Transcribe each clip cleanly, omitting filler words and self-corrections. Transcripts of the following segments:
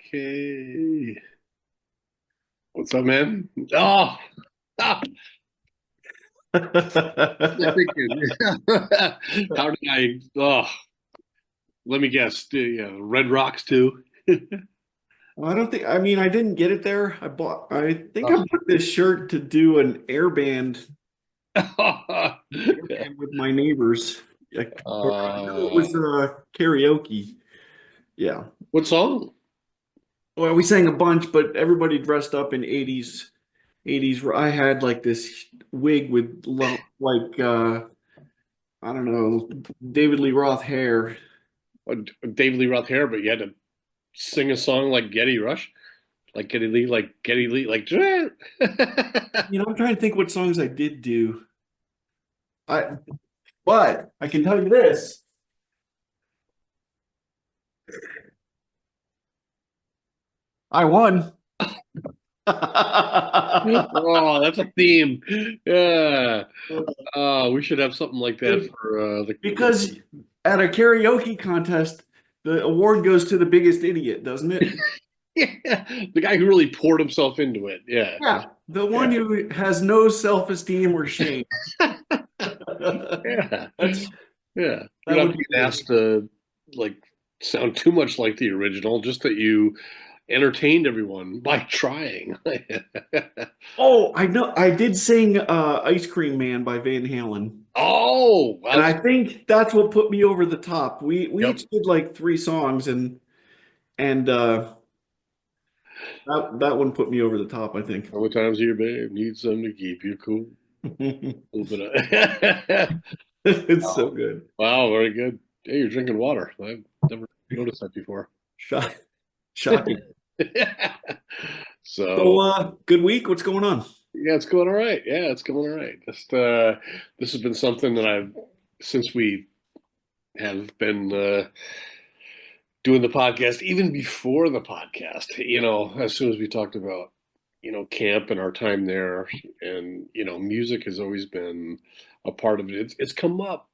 Okay. What's up, man? Oh, ah, I'm thinking. How did I? Oh, let me guess. Red Rocks too. I don't think, I mean, I didn't get it there. I think I Oh. bought this shirt to do an airband with my neighbors. Or no, it Uh, was karaoke. Yeah. what song? Well, we sang a bunch, but everybody dressed up in 80s. I had like this wig with I don't know, David Lee Roth hair. Uh, David Lee Roth hair, but you had to sing a song like Getty Rush, like Getty Lee, like. I'm trying to think what songs I did do. I But I can tell you this. I won. Oh, that's a theme. Yeah. We should have something like that for the. Because at a karaoke contest, the award goes to the biggest idiot, doesn't it? Yeah, the guy who really poured himself into it. Yeah. Yeah, the one who has no self-esteem or shame. Yeah. That's Yeah. You're that not would be being me. asked to like sound too much like the original, just that you entertained everyone by trying. Oh, I know. I did sing "Ice Cream Man" by Van Halen, Oh, and that's I think that's what put me over the top. We yep. each did like three songs, and that one put me over the top, I think. How many times a year, babe? Need something to keep you cool. A little bit of It's so good. wow, very good. Hey, you're drinking water. I've never noticed that before. Shock, Shocking. So, So good week. What's going on? yeah, it's going all right. Yeah, it's going all right. Just this has been something that I've since we have been doing the podcast, even before the podcast. As soon as we talked about camp and our time there, and music has always been a part of it. It's come up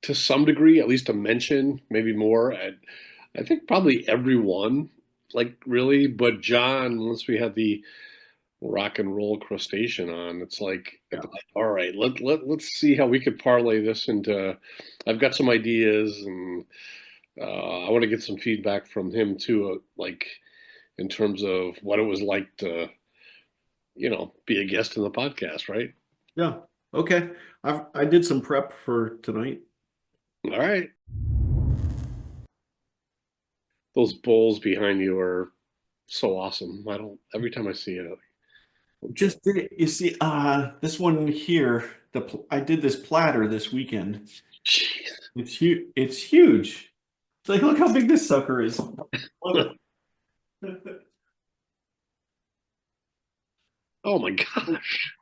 to some degree, at least a mention, maybe more. I think probably everyone, like really, but John, once we had the rock and roll crustacean on, it's like, Yeah. all right, let's see how we could parlay this into. I've got some ideas, and I want to get some feedback from him too, like in terms of what it was like to, be a guest in the podcast, right? Yeah. Okay. I did some prep for tonight. All right. Those bowls behind you are so awesome. I don't, every time I see it, Just did it. You see, this one here, I did this platter this weekend. jeez. It's huge. It's huge. It's like, look how big this sucker is. Oh my gosh.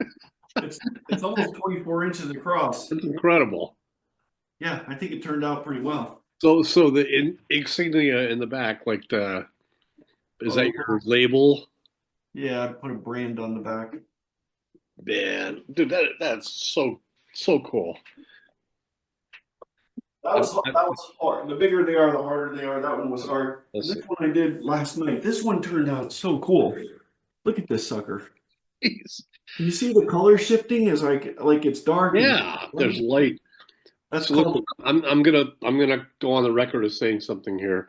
It's it's almost 24 inches across. That's incredible. Yeah, I think it turned out pretty well. So the insignia in the back, like is Oh, that your label? yeah, I put a brand on the back. Man, dude, that's so cool. That was hard. The bigger they are, the harder they are. That one was hard. And Let's this one I did last night. This one turned out so cool. Look at this sucker. see. You see the color shifting as like it's dark and Yeah, there's light. light. That's So listen, called I'm gonna go on the record as saying something here.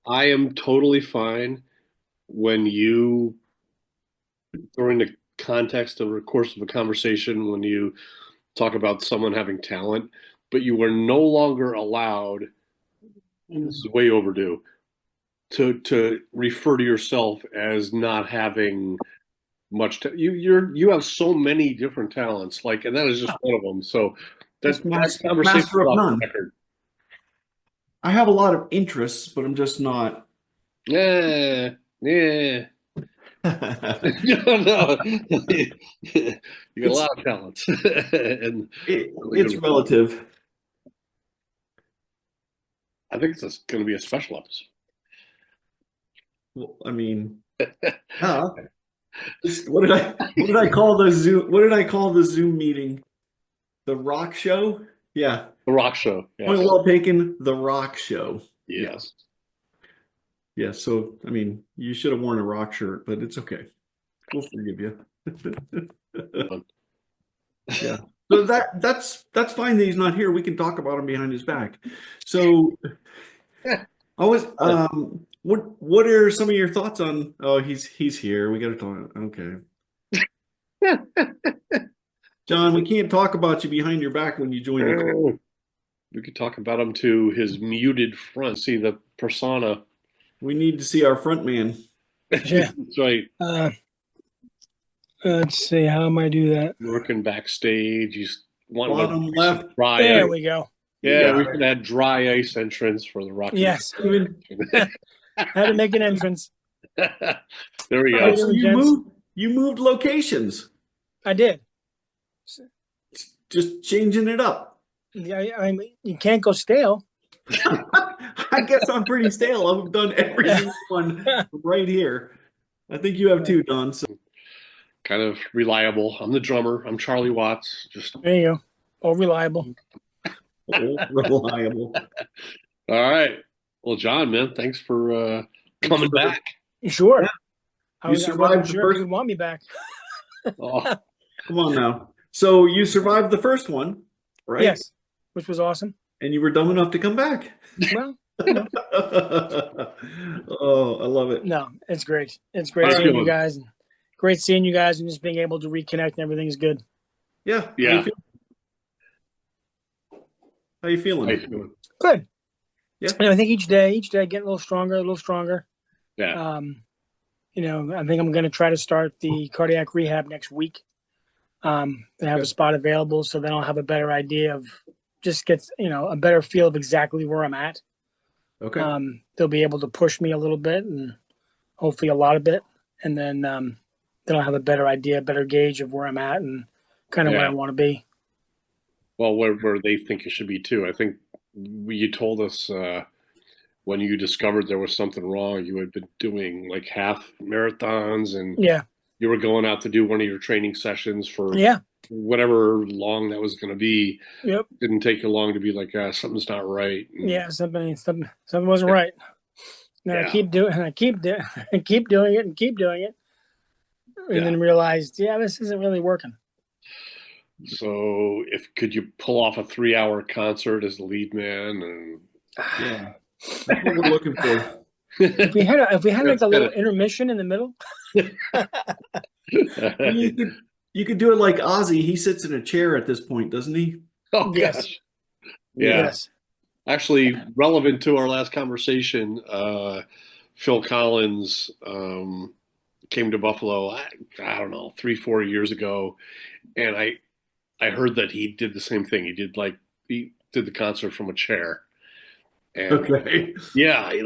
I am totally fine when you, during the context of the course of a conversation, when you talk about someone having talent, but you are no longer allowed, this is way overdue, to refer to yourself as not having you have so many different talents, like, and that is just Oh, one of them. So Just that conversation master of off none. the record. I have a lot of interests, but I'm just not. Yeah, yeah. it, No, you got a lot of talents and really it's good. relative. I think it's going to be a special episode. Well, I mean, yeah. What did I call the Zoom? What did I call the Zoom meeting? The Rock Show? Yeah. The Rock Show. Point Yes. well taken. The Rock Show. Yeah. Yes. Yeah. So, I mean, you should have worn a rock shirt, but it's okay. We'll forgive you. Yeah. So that's fine that he's not here. We can talk about him behind his back. So I was what are some of your thoughts on he's here. We gotta talk. Okay. John, we can't talk about you behind your back when you join the call. We could talk about him to his muted front. See the persona. We need to see our front man. Yeah. That's right. Let's see. How am I do that? Working backstage. He's wanting Bottom to left. dry There ice. we go. Yeah, we got should have dry ice entrance for the Rocky. Yes. Even Had to make an entrance. There we How go. you so doing, gents? you moved locations. I did. Just changing it up. I mean, you can't go stale. I guess I'm pretty stale. I've done every single one right here. I think you have too, Don. So Kind of reliable. I'm the drummer. I'm Charlie Watts. Just There you go. All reliable. reliable. all right. Well, John, man, thanks for coming back. Sure. Yeah. I You wasn't survived the sure if first. you would want me back. Oh, Come on now. So you survived the first one, right? Yes, which was awesome. And you were dumb enough to come back. Well, you know, Oh, I love it. no, it's great. It's great How's it seeing you going? guys. And great seeing you guys and just being able to reconnect and everything is good. Yeah. Yeah. How you feeling? how you feeling? Good. Yeah. And I think each day getting a little stronger, a little stronger. Yeah. You know, I think I'm going to try to start the cardiac rehab next week. And have a spot available, so then I'll have a better idea of just a better feel of exactly where I'm at. Okay. They'll be able to push me a little bit and hopefully a lot of it, and then I'll have a better idea, better gauge of where I'm at and kind of where I want to be. Well, where they think it should be too. I think you told us when you discovered there was something wrong, you had been doing like half marathons and Yeah. you were going out to do one of your training sessions for Yeah. whatever long that was going to be. Yep. Didn't take you long to be like, something's not right. And Yeah. Something wasn't right. And Yeah. I keep doing it and keep doing it. And then realized, this isn't really working. So could you pull off a 3-hour concert as the lead man? And Yeah. That's what we're looking for. If we had like a little That's intermission in the middle. You could do it like Ozzy. He sits in a chair at this point, doesn't he? Oh Yes. gosh. Yeah. Yes. Actually, relevant to our last conversation, Phil Collins came to Buffalo, I don't know, 3-4 years ago, and I heard that he did the same thing. He did the concert from a chair. And Okay. yeah, it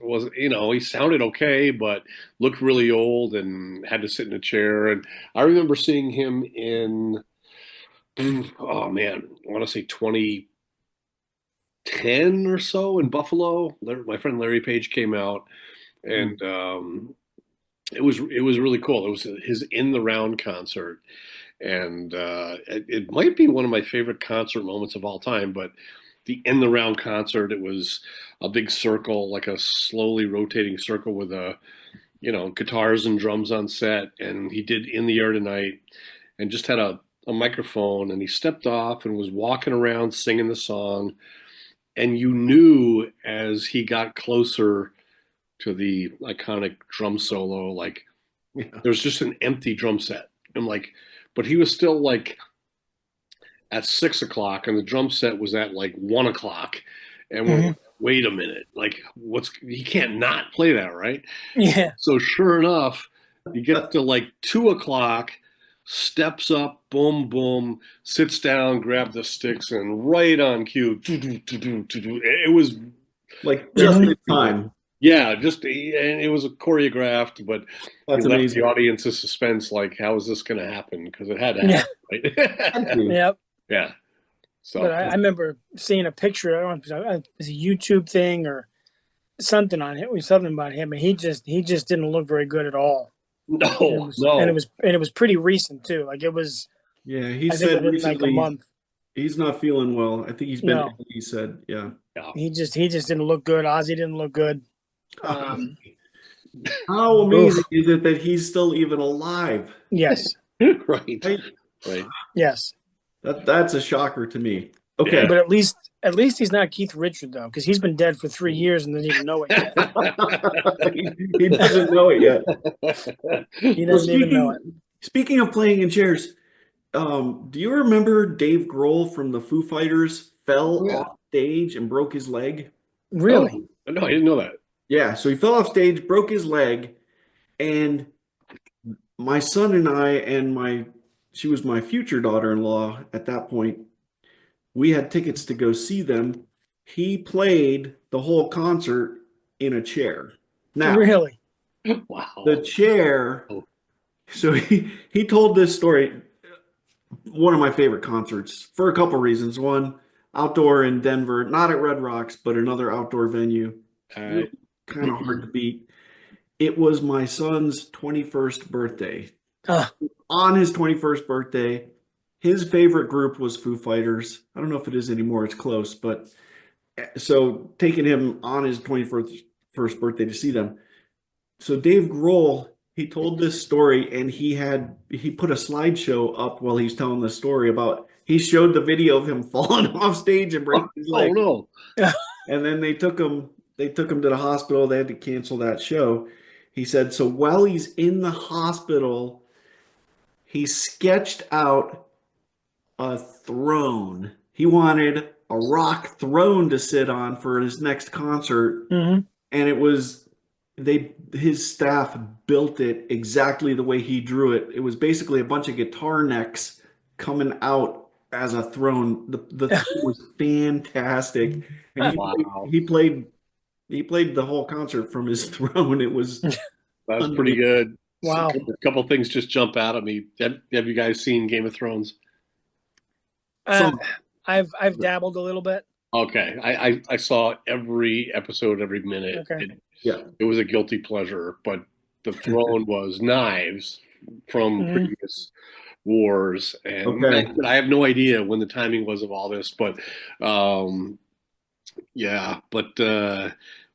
wasn't, he sounded okay, but looked really old and had to sit in a chair. And I remember seeing him in, oh man, I want to say 2010 or so in Buffalo. My friend Larry Page came out, and it was really cool. It was his In the Round concert, and it might be one of my favorite concert moments of all time. But the In the Round concert, it was a big circle, like a slowly rotating circle with guitars and drums on set, and he did In the Air Tonight, and just had a microphone, and he stepped off and was walking around singing the song, and you knew as he got closer to the iconic drum solo, like there's just an empty drum set. I'm like, but he was still like at 6 o'clock, and the drum set was at like 1 o'clock, and we're like, wait a minute, like he can't not play that, right? Yeah. So sure enough, You get to like 2 o'clock, steps up, boom, boom, sits down, grab the sticks, and right on cue. It was Like just in time. yeah, and it was choreographed, but he That's left amazing. the audience in suspense, like, how is this going to happen? Because it had to happen, right? Yep. Yeah. So, But I remember seeing a picture. I don't know if it was a YouTube thing or something on it. Something about him, and he just didn't look very good at all. no, And it was pretty recent too. Like it was. Yeah, he I think said within like a recently month. he's not feeling well. I think he's been No, ill, he said, yeah. he just didn't look good. Ozzy didn't look good. How amazing Oof. is it that he's still even alive? Yes. right, Right? right. Yes. That's a shocker to me. Okay. Yeah. But at least he's not Keith Richard though, because he's been dead for 3 years and doesn't even know it yet. He doesn't know it yet. He Well, doesn't even know it. speaking of playing in chairs, do you remember Dave Grohl from the Foo Fighters fell off stage and broke his leg? Really? Oh, no, I didn't know that. Yeah, so he fell off stage, broke his leg, and my son and I and she was my future daughter-in-law at that point. We had tickets to go see them. He played the whole concert in a chair. Now, Really? Wow. the chair, Oh. so he told this story, one of my favorite concerts for a couple reasons. One, outdoor in Denver, not at Red Rocks, but another outdoor venue. Right. Kind of hard to beat. It was my son's 21st birthday. On his 21st birthday, his favorite group was Foo Fighters. I don't know if it is anymore. It's close, but so taking him on his 21st birthday to see them. So Dave Grohl, he told this story and he put a slideshow up while he's telling the story about he showed the video of him falling off stage and breaking his leg. Oh no. And then they took him to the hospital. They had to cancel that show. He said, so while he's in the hospital, he sketched out a throne. He wanted a rock throne to sit on for his next concert. Mm-hmm. And it was his staff built it exactly the way he drew it. It was basically a bunch of guitar necks coming out as a throne. The thing was fantastic. And he played the whole concert from his throne. It was That's pretty good. Wow. A couple things just jump out at me. Have you guys seen Game of Thrones? I've dabbled a little bit. Okay, I saw every episode, every minute. Okay. It was a guilty pleasure, but the throne was knives from previous wars, and I have no idea when the timing was of all this, but yeah. But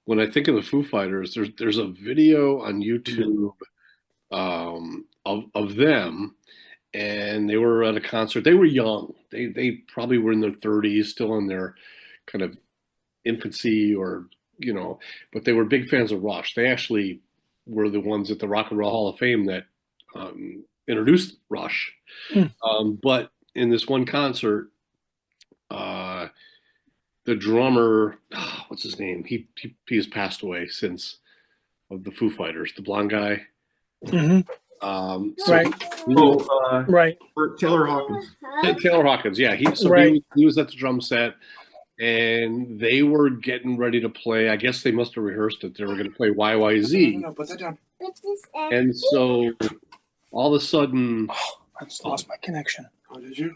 when I think of the Foo Fighters, there's a video on YouTube of them. And they were at a concert. They were young. They probably were in their 30s, still in their kind of infancy, or but they were big fans of Rush. They actually were the ones at the Rock and Roll Hall of Fame that introduced Rush. But in this one concert, the drummer, what's his name? He has passed away since, of the Foo Fighters, the blonde guy. Right. Right. Taylor Hawkins. Taylor Hawkins, yeah. He was at the drum set, and they were getting ready to play. I guess they must have rehearsed it. They were going to play YYZ. No, put that down. And so all of a sudden, I just lost my connection. Oh, did you?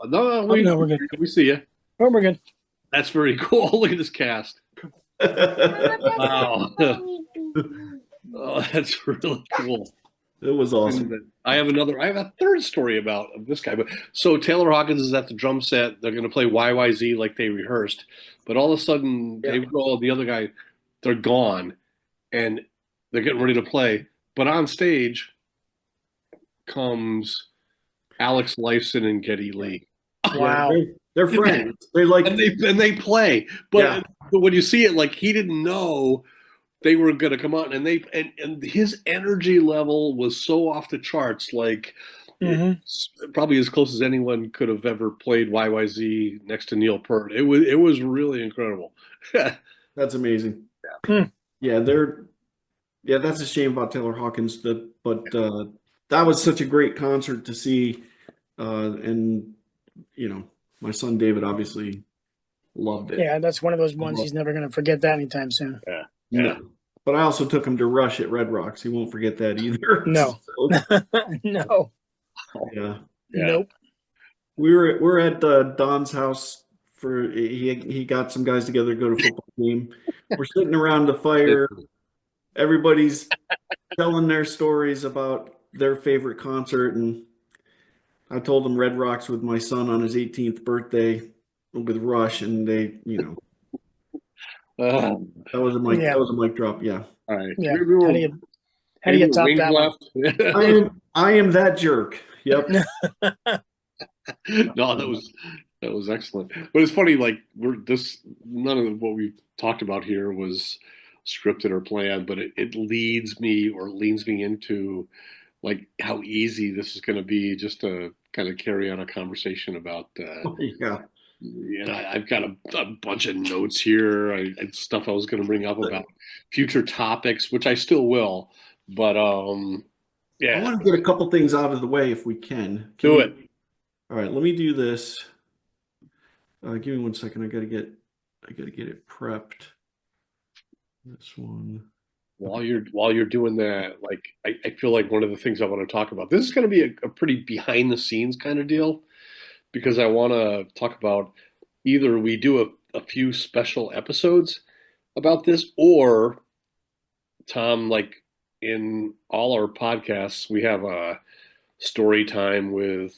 no, we're good. We see you. Oh, we're good. That's very cool. Look at this cast. Wow. Oh, that's really cool. It was awesome. I have a third story about this guy. But so Taylor Hawkins is at the drum set. They're going to play YYZ like they rehearsed, but all of a sudden, Dave Grohl, the other guy, they're gone, and they're getting ready to play. But on stage comes Alex Lifeson and Geddy Lee. Wow. They're friends. They like and they play, but when you see it, like, he didn't know they were going to come out, and and his energy level was so off the charts, like probably as close as anyone could have ever played YYZ next to Neil Peart. It was really incredible. That's amazing. Yeah. Yeah, Yeah, that's a shame about Taylor Hawkins. But that was such a great concert to see, and my son David obviously loved it. Yeah, that's one of those ones he's never going to forget that anytime soon. Yeah. No. But I also took him to Rush at Red Rocks. He won't forget that either. No. So, No. yeah. Nope. We're at Don's house for he got some guys together to go to a football game. We're sitting around the fire. Everybody's telling their stories about their favorite concert, and I told them Red Rocks with my son on his 18th birthday with Rush, and they, Uh, that was a mic drop. Yeah. all right. Yeah. We How do you top wings that one? left. I am that jerk. Yep. No, that was excellent. But it's funny, like none of what we've talked about here was scripted or planned, but it leads me or leans me into like how easy this is going to be just to kind of carry on a conversation about. Yeah. I've got a bunch of notes here and stuff I was going to bring up about future topics, which I still will. But yeah, I want to get a couple things out of the way if we can. do it. All right, let me do this. Give me 1 second. I gotta get it prepped. This one. While you're doing that, like I feel like one of the things I want to talk about. This is going to be a pretty behind the scenes kind of deal because I want to talk about either we do a few special episodes about this, or Tom, like in all our podcasts, we have a story time with.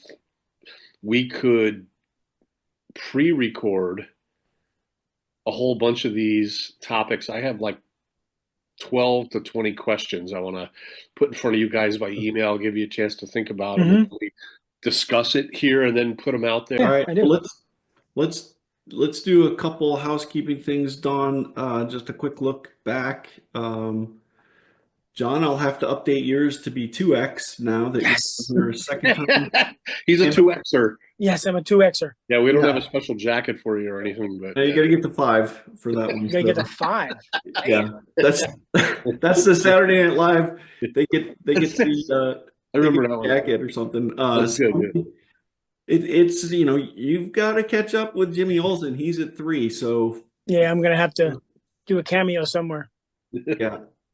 We could pre-record a whole bunch of these topics. I have like 12 to 20 questions I want to put in front of you guys by email, give you a chance to think about them, and we discuss it here and then put them out there. All right, I do. let's do a couple housekeeping things, Don. Just a quick look back. John, I'll have to update yours to be 2x now that Yes. you're a second time. He's a 2Xer. Yes, I'm a 2Xer. Yeah, we don't Yeah. have a special jacket for you or anything, but Now you got to get the 5 for that one. You gotta get to 5. Yeah, that's the Saturday Night Live. They get the I remember that one. jacket or something. That's good. Yeah. It's you've got to catch up with Jimmy Olsen. He's at 3, so Yeah, I'm gonna have to do a cameo somewhere.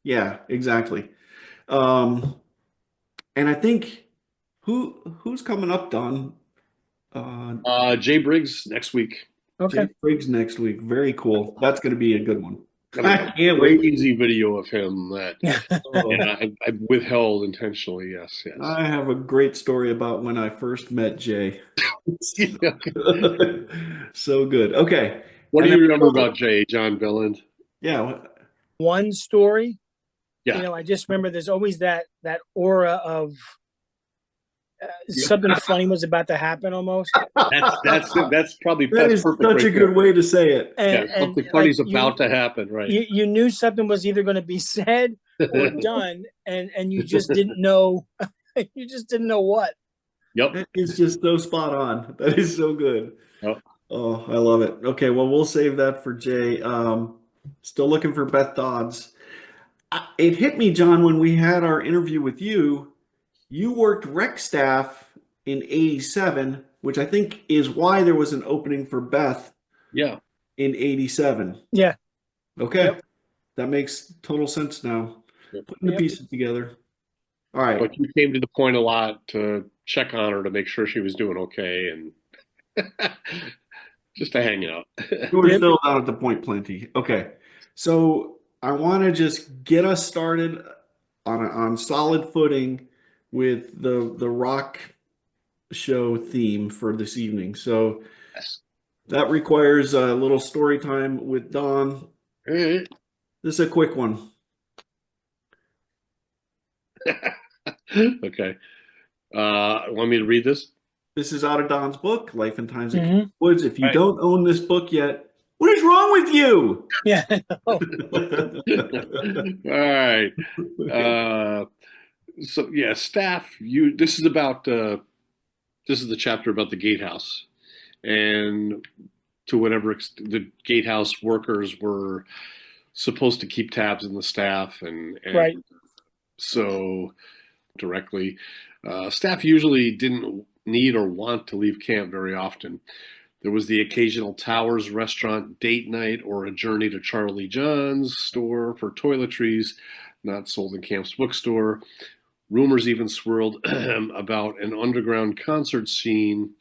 yeah, exactly. And I think who's coming up, Don? Jay Briggs next week. Okay. Jay Briggs next week. Very cool. That's going to be a good one. Got a I can't wait. crazy video of him that I withheld intentionally. Yes. I have a great story about when I first met Jay. So good. Okay. What do you remember about Jay, John Belland? Yeah. One story. Yeah. I just remember there's always that aura of something funny was about to happen almost. That's probably That is perfect such a right good there. way to say it. And, Yeah, something and, funny's like, about to happen, right? You knew something was either going to be said or done, and you just didn't know. You just didn't know what. Yep. That is just so spot on. That is so good. Yep. Oh, I love it. Okay, well, we'll save that for Jay. Still looking for Beth Dodds. It hit me, John, when we had our interview with you. You worked rec staff in '87, which I think is why there was an opening for Beth. Yeah. In '87. Yeah. Okay. Yep. That makes total sense now. Yep. Putting the pieces together. All right. But you came to the point a lot to check on her to make sure she was doing okay and just to hang out. You were still out at the point plenty. Okay. So I want to just get us started on solid footing with the rock show theme for this evening. So Yes. that requires a little story time with Don. All right. This is a quick one. Okay. Want me to read this? This is out of Don's book, Life and Times of Mhm. Keith Woods. If you Right. don't own this book yet, what is wrong with you? Yeah. All right. So yeah, staff. This is about. This is the chapter about the gatehouse, and to whatever the gatehouse workers were supposed to keep tabs on the staff, and Right. so directly. Staff usually didn't need or want to leave camp very often. There was the occasional Towers restaurant date night or a journey to Charlie John's store for toiletries, not sold in camp's bookstore. Rumors even swirled about an underground concert scene.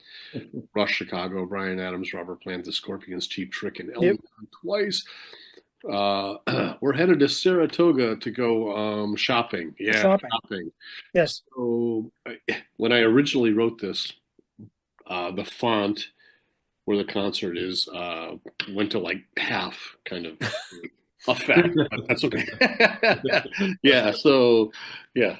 Rush, Chicago, Bryan Adams, Robert Plant, the Scorpions, Cheap Trick, and Elton John twice. We're headed to Saratoga to go shopping. Yeah, shopping. Yes. So when I originally wrote this, the font where the concert is went to like half kind of effect, but that's okay. Yeah. So yeah.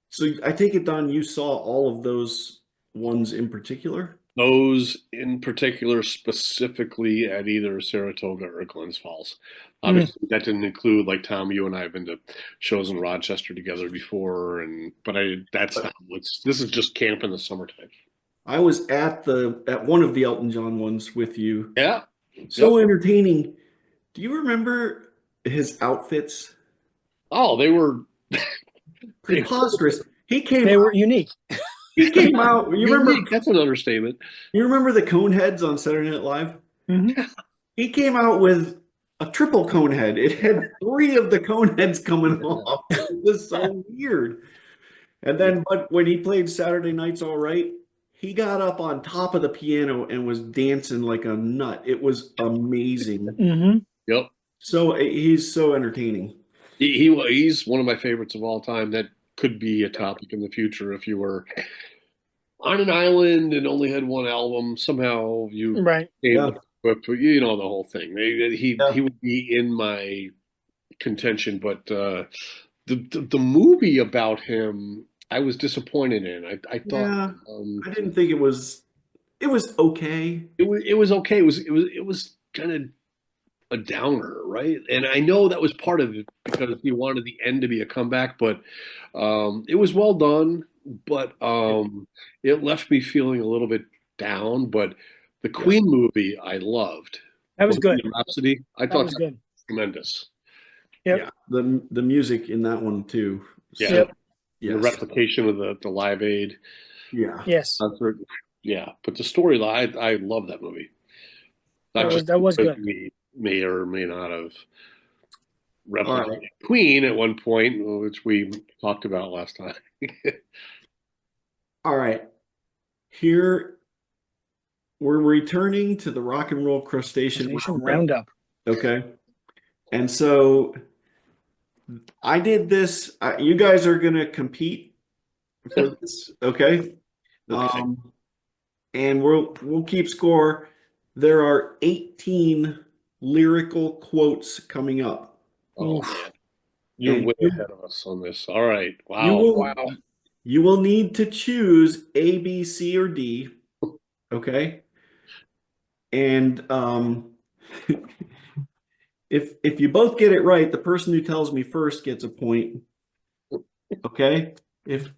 So I take it, Don, you saw all of those ones in particular? Those in particular, specifically at either Saratoga or Glens Falls. Obviously, that didn't include like Tom. You and I have been to shows in Rochester together before, that's not what's. This is just camp in the summertime. I was at one of the Elton John ones with you. Yeah, so entertaining. Do you remember his outfits? Oh, they were preposterous. They were unique. He came out. You remember? That's an understatement. You remember the cone heads on Saturday Night Live? Mm-hmm. He came out with a triple cone head. It had 3 of the cone heads coming off. It was so weird. And then, but when he played Saturday Night's All Right, he got up on top of the piano and was dancing like a nut. It was amazing. Mm-hmm. Yep. So he's so entertaining. He's one of my favorites of all time. That could be a topic in the future if you were on an island and only had one album. Somehow you right. But you know the whole thing. He would be in my contention, but the movie about him, I was disappointed in. I thought I didn't think it was. It was okay. It was okay. It was kind of a downer, right? And I know that was part of it because he wanted the end to be a comeback, but it was well done. But it left me feeling a little bit down. But the Queen movie, I loved. That was good. Rhapsody, I thought was good. Tremendous. Yep. Yeah, the music in that one too. Yeah. So, The replication of the Live Aid. Yeah. Yes. Concert. Yeah, but the storyline, I love that movie. That was good. We may or may not have replicated Queen at one point, which we talked about last time. All right. Here we're returning to the Rock and Roll Crustacean Roundup. Okay. And so I did this. You guys are going to compete for this. Okay. And we'll keep score. There are 18 lyrical quotes coming up. Oh, man. You're way ahead of us on this. All right. Wow. Wow. You will need to choose A, B, C, or D. Okay. And if you both get it right, the person who tells me first gets a point. Okay. If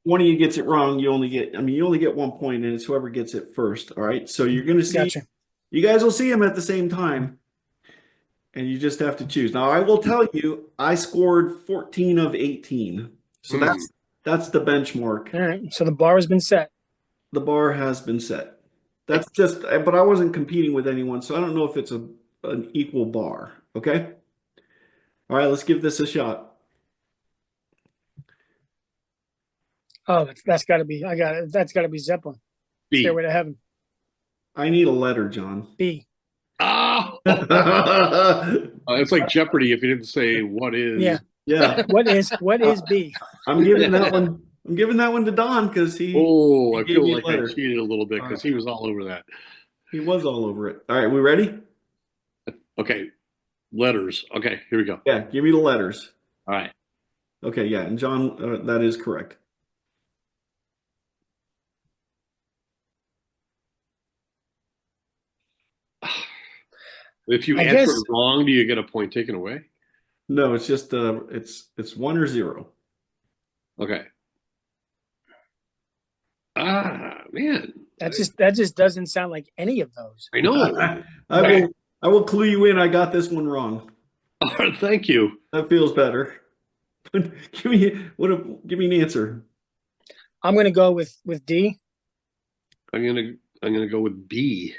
one of you gets it wrong, you only get 1 point, and it's whoever gets it first. All right. So you're going to see. Gotcha. You guys will see them at the same time, and you just have to choose. Now, I will tell you, I scored 14 of 18. So that's the benchmark. All right. So the bar has been set. The bar has been set. That's just, but I wasn't competing with anyone, so I don't know if it's an equal bar. Okay. All right. Let's give this a shot. Oh, that's got to be. I got it. That's got to be Zeppelin. B. Stairway to Heaven. I need a letter, John. B. Ah. It's like Jeopardy if you didn't say what is. Yeah. Yeah. What is B? I'm giving that one. I'm giving that one to Don because he. I feel like I cheated a little bit because he was all over that. He was all over it. All right, we ready? Okay, letters. Okay, here we go. Yeah, give me the letters. All right. Okay, yeah, and John, that is correct. If you answer it wrong, do you get a point taken away? No, it's just it's 1 or 0. Okay. Man. That just doesn't sound like any of those. I know. I will clue you in. I got this one wrong. All right, thank you. That feels better. Give me an answer. I'm gonna go with D. I'm gonna go with B.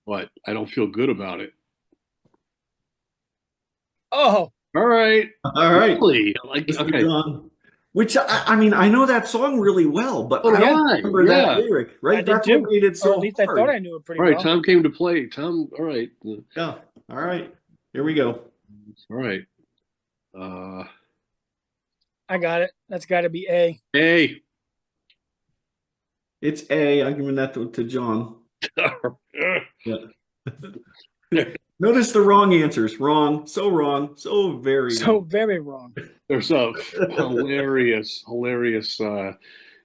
But I don't feel good about it. Oh, All right. All right. Really? Like, Mr. okay. John. Which I mean, I know that song really well, but So I do don't I. remember that Yeah. lyric, I right? did That's what too. made it Or so at least I thought hard. I knew it pretty All right. well. Tom came to play. Tom. All right. Yeah. All right. Here we go. All right. Uh, I got it. That's got to be A. hey. It's A. I'm giving that to John. Yeah. Notice the wrong answers. Wrong. So wrong. So very So wrong. very wrong. There's a hilarious.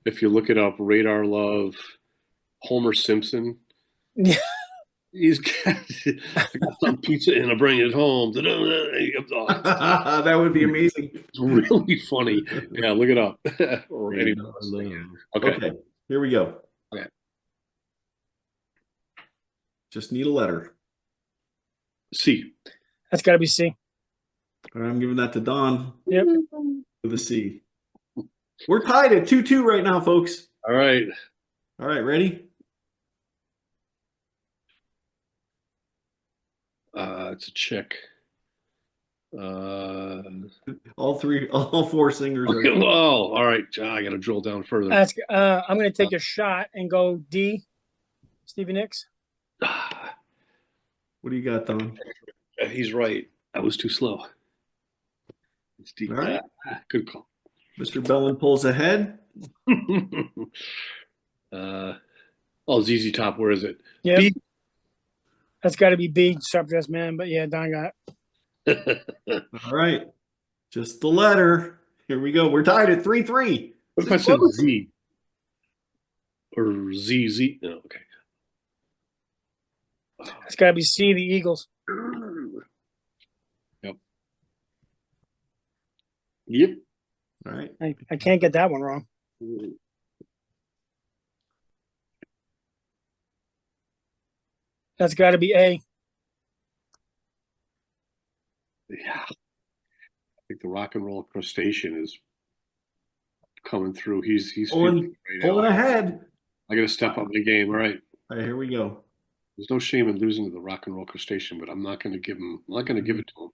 If you look it up, Radar Love, Homer Simpson. Yeah. He's got, I got some pizza and I bring it home. That would be amazing. It's really funny. Yeah, look it up. Or anyone Radar listening. Love. Okay. Okay. Here we go. Okay. Just need a letter. C. That's got to be C. All right, I'm giving that to Don Yep. with a C. We're tied at 2-2 right now, folks. All right. All right, ready? It's a chick. All four singers are. Oh, all right. I got to drill down further. That's. I'm gonna take a shot and go D. Stevie Nicks. What do you got, Don? He's right. I was too slow. It's deep. All right. Good call. Mr. Belland pulls ahead. ZZ Top. Where is it? Yep. B. That's got to be B. Sharp Dressed Man. But yeah, Don got it. All right. Just the letter. Here we go. We're tied at 3-3. What if I said Z? Or ZZ? No, okay. It's got to be C. The Eagles. Yep. Yep. All right. I can't get that one wrong. That's got to be A. Yeah. I think the rock and roll crustacean is coming through. He's Pulling ahead. I got to step up the game. All right. All right, here we go. There's no shame in losing to the rock and roll crustacean, but I'm not going to give him. I'm not going to give it to him.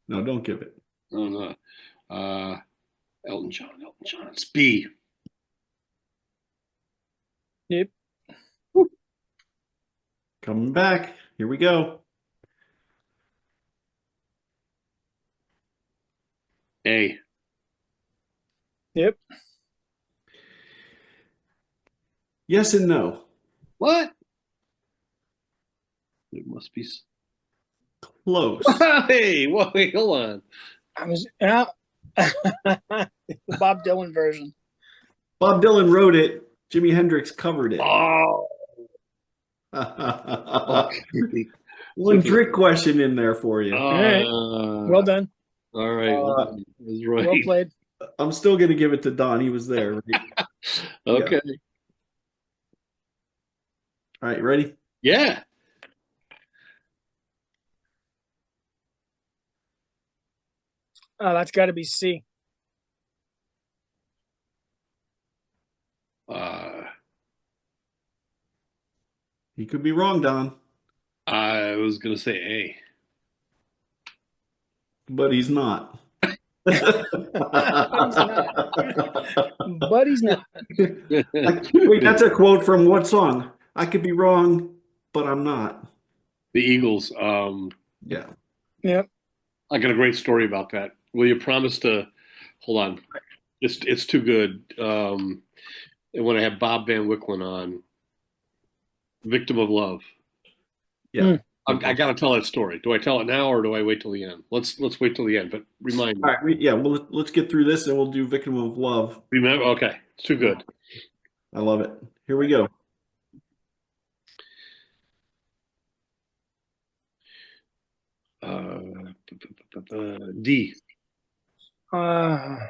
No, don't give it. No. Elton John. It's B. Yep. Coming back. Here we go. A. Yep. Yes and no. What? It must be. Close. Hey, wait, hold on. I was the Bob Dylan version. Bob Dylan wrote it. Jimi Hendrix covered it. Oh. One trick question in there for you. All right. Well done. All right. That's right. Well played. I'm still going to give it to Don. He was there. Right? Okay. Yeah. All right, ready? Yeah. That's got to be C. You could be wrong, Don. I was gonna say A. But he's not. But he's not. Wait, that's a quote from what song? I could be wrong, but I'm not. The Eagles. Yeah. Yep. I got a great story about that. Will you promise to hold on? It's too good. And when I have Bob Van Wicklen on, Victim of Love. Yeah. I got to tell that story. Do I tell it now or do I wait till the end? Let's wait till the end. But remind me. All right. Yeah. Well, let's get through this and we'll do Victim of Love. Remember? Okay. It's too good. I love it. Here we go. D. I'll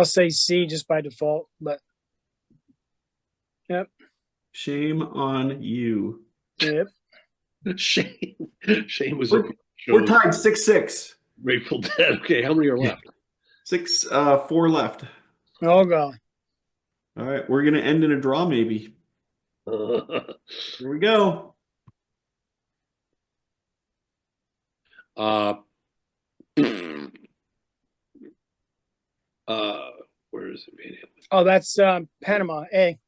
say C just by default, but yep. Shame on you. Yep. Shane. Shane was We're, a we're show. tied 6-6. Grateful Dead. Okay, how many are left? 4 left. Oh god. All right, we're gonna end in a draw, maybe. Here we go. uh, where is it, man? Oh, that's Panama. A.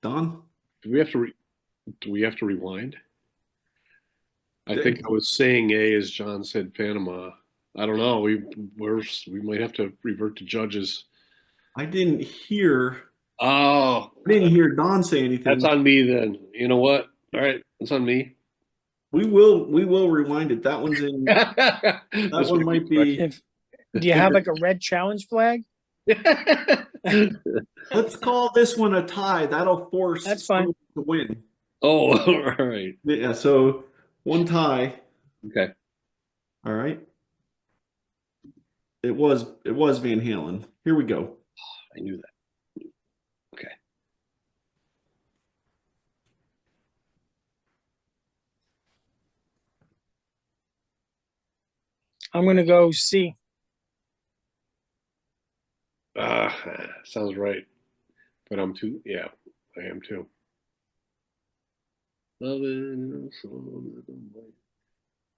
Don? Do we have to rewind? I think I was saying A as John said Panama. I don't know. We might have to revert to judges. I didn't hear Oh, Don say anything. that's on me then. You know what? All right, that's on me. We will rewind it. That one's in. That This one might be. If do you have like a red challenge flag? Let's call this one a tie. That'll force That's fine. someone to win. Oh, all right. Yeah. So one tie. Okay. All right. It was Van Halen. Here we go. I knew that. Okay. I'm gonna go C. Sounds right. But I'm too. Yeah, I am too. All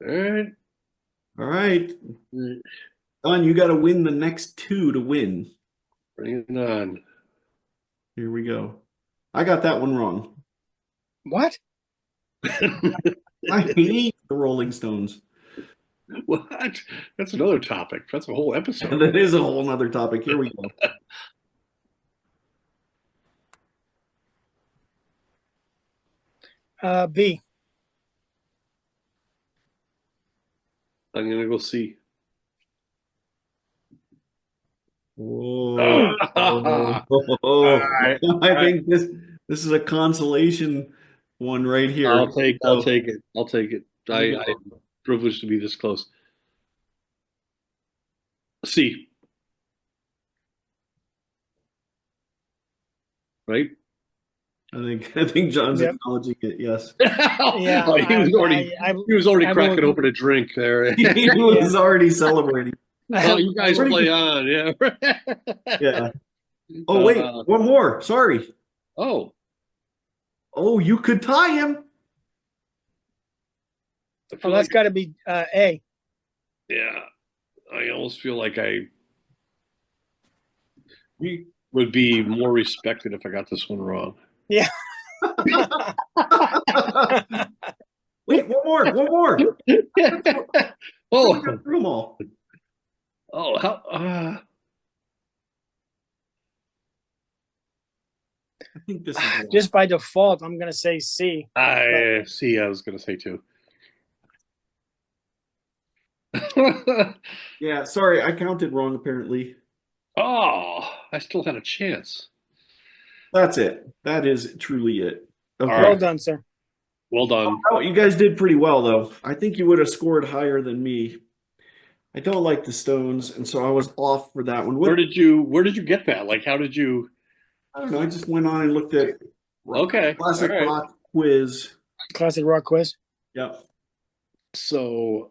right. All right. Don, you got to win the next two to win. Bring it on. Here we go. I got that one wrong. What? I hate the Rolling Stones. What? That's another topic. That's a whole episode. That is a whole nother topic. Here we go. B. I'm gonna go see. Whoa. Right. I think this is a consolation one right here. I'll take it. I'll take it. I'm privileged to be this close. C. Right? I think John's Yep. acknowledging it. Yes. Yeah, Oh, he was already I cracking will- open a drink there. He was already celebrating. Oh, you guys play on, yeah. Yeah. Oh wait, one more. Sorry. Oh, Oh, you could tie him. I feel that's like, got to be A. yeah. I almost feel like I You- would be more respected if I got this one wrong. Yeah. Wait, one more. Oh, We got through them all. oh, how? I think this is Just by default, I'm gonna say C. I see. I was gonna say too. Yeah, sorry, I counted wrong apparently. Oh, I still had a chance. That's it. That is truly it. Okay. All Well right. done, sir. Well done. Oh, you guys did pretty well though. I think you would have scored higher than me. I don't like the Stones, and so I was off for that one. Where did you get that? Like, how did you? I don't know. I just went on and looked at Okay. classic All right. rock quiz. Classic rock quiz. Yep. So,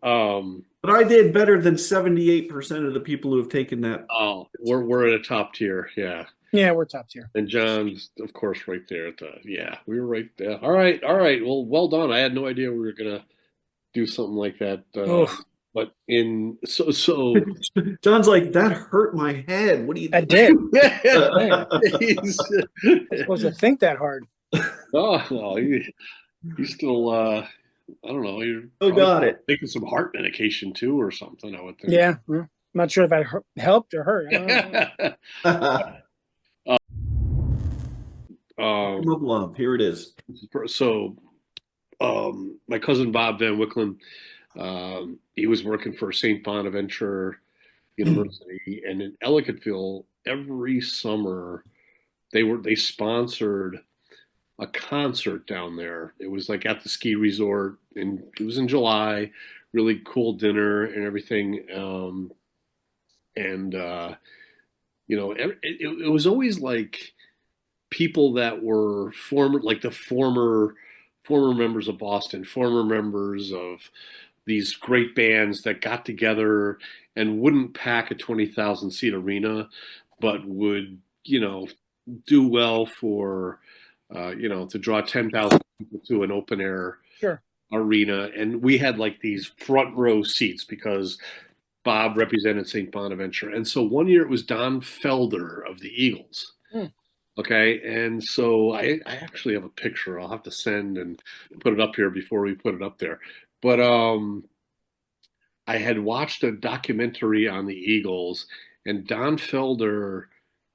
But I did better than 78% of the people who have taken that. oh, we're at a top tier, yeah. Yeah, we're top tier. And John's, of course, right there at the, yeah, we were right there. All right. Well done. I had no idea we were gonna do something like that. Oof. But so John's like, that hurt my head. What do you I did. he's, Supposed to think that hard. oh no, he's still I don't know. You're Oh, got it. taking some heart medication too, or something. I would think. Yeah, I'm not sure if that helped or hurt. I don't know. Of love. Here it is. So, my cousin Bob Van Wicklen, he was working for St. Bonaventure University, and in Ellicottville, every summer they sponsored a concert down there. It was like at the ski resort, and it was in July. Really cool dinner and everything. and it was always like people that were the former members of Boston, former members of these great bands that got together and wouldn't pack a 20,000 seat arena, but would, do well for, to draw 10,000 people to an open air Sure. arena. And we had like these front row seats because Bob represented St. Bonaventure. And so one year it was Don Felder of the Eagles. Okay. And so I actually have a picture I'll have to send and put it up here before we put it up there. But I had watched a documentary on the Eagles, and Don Felder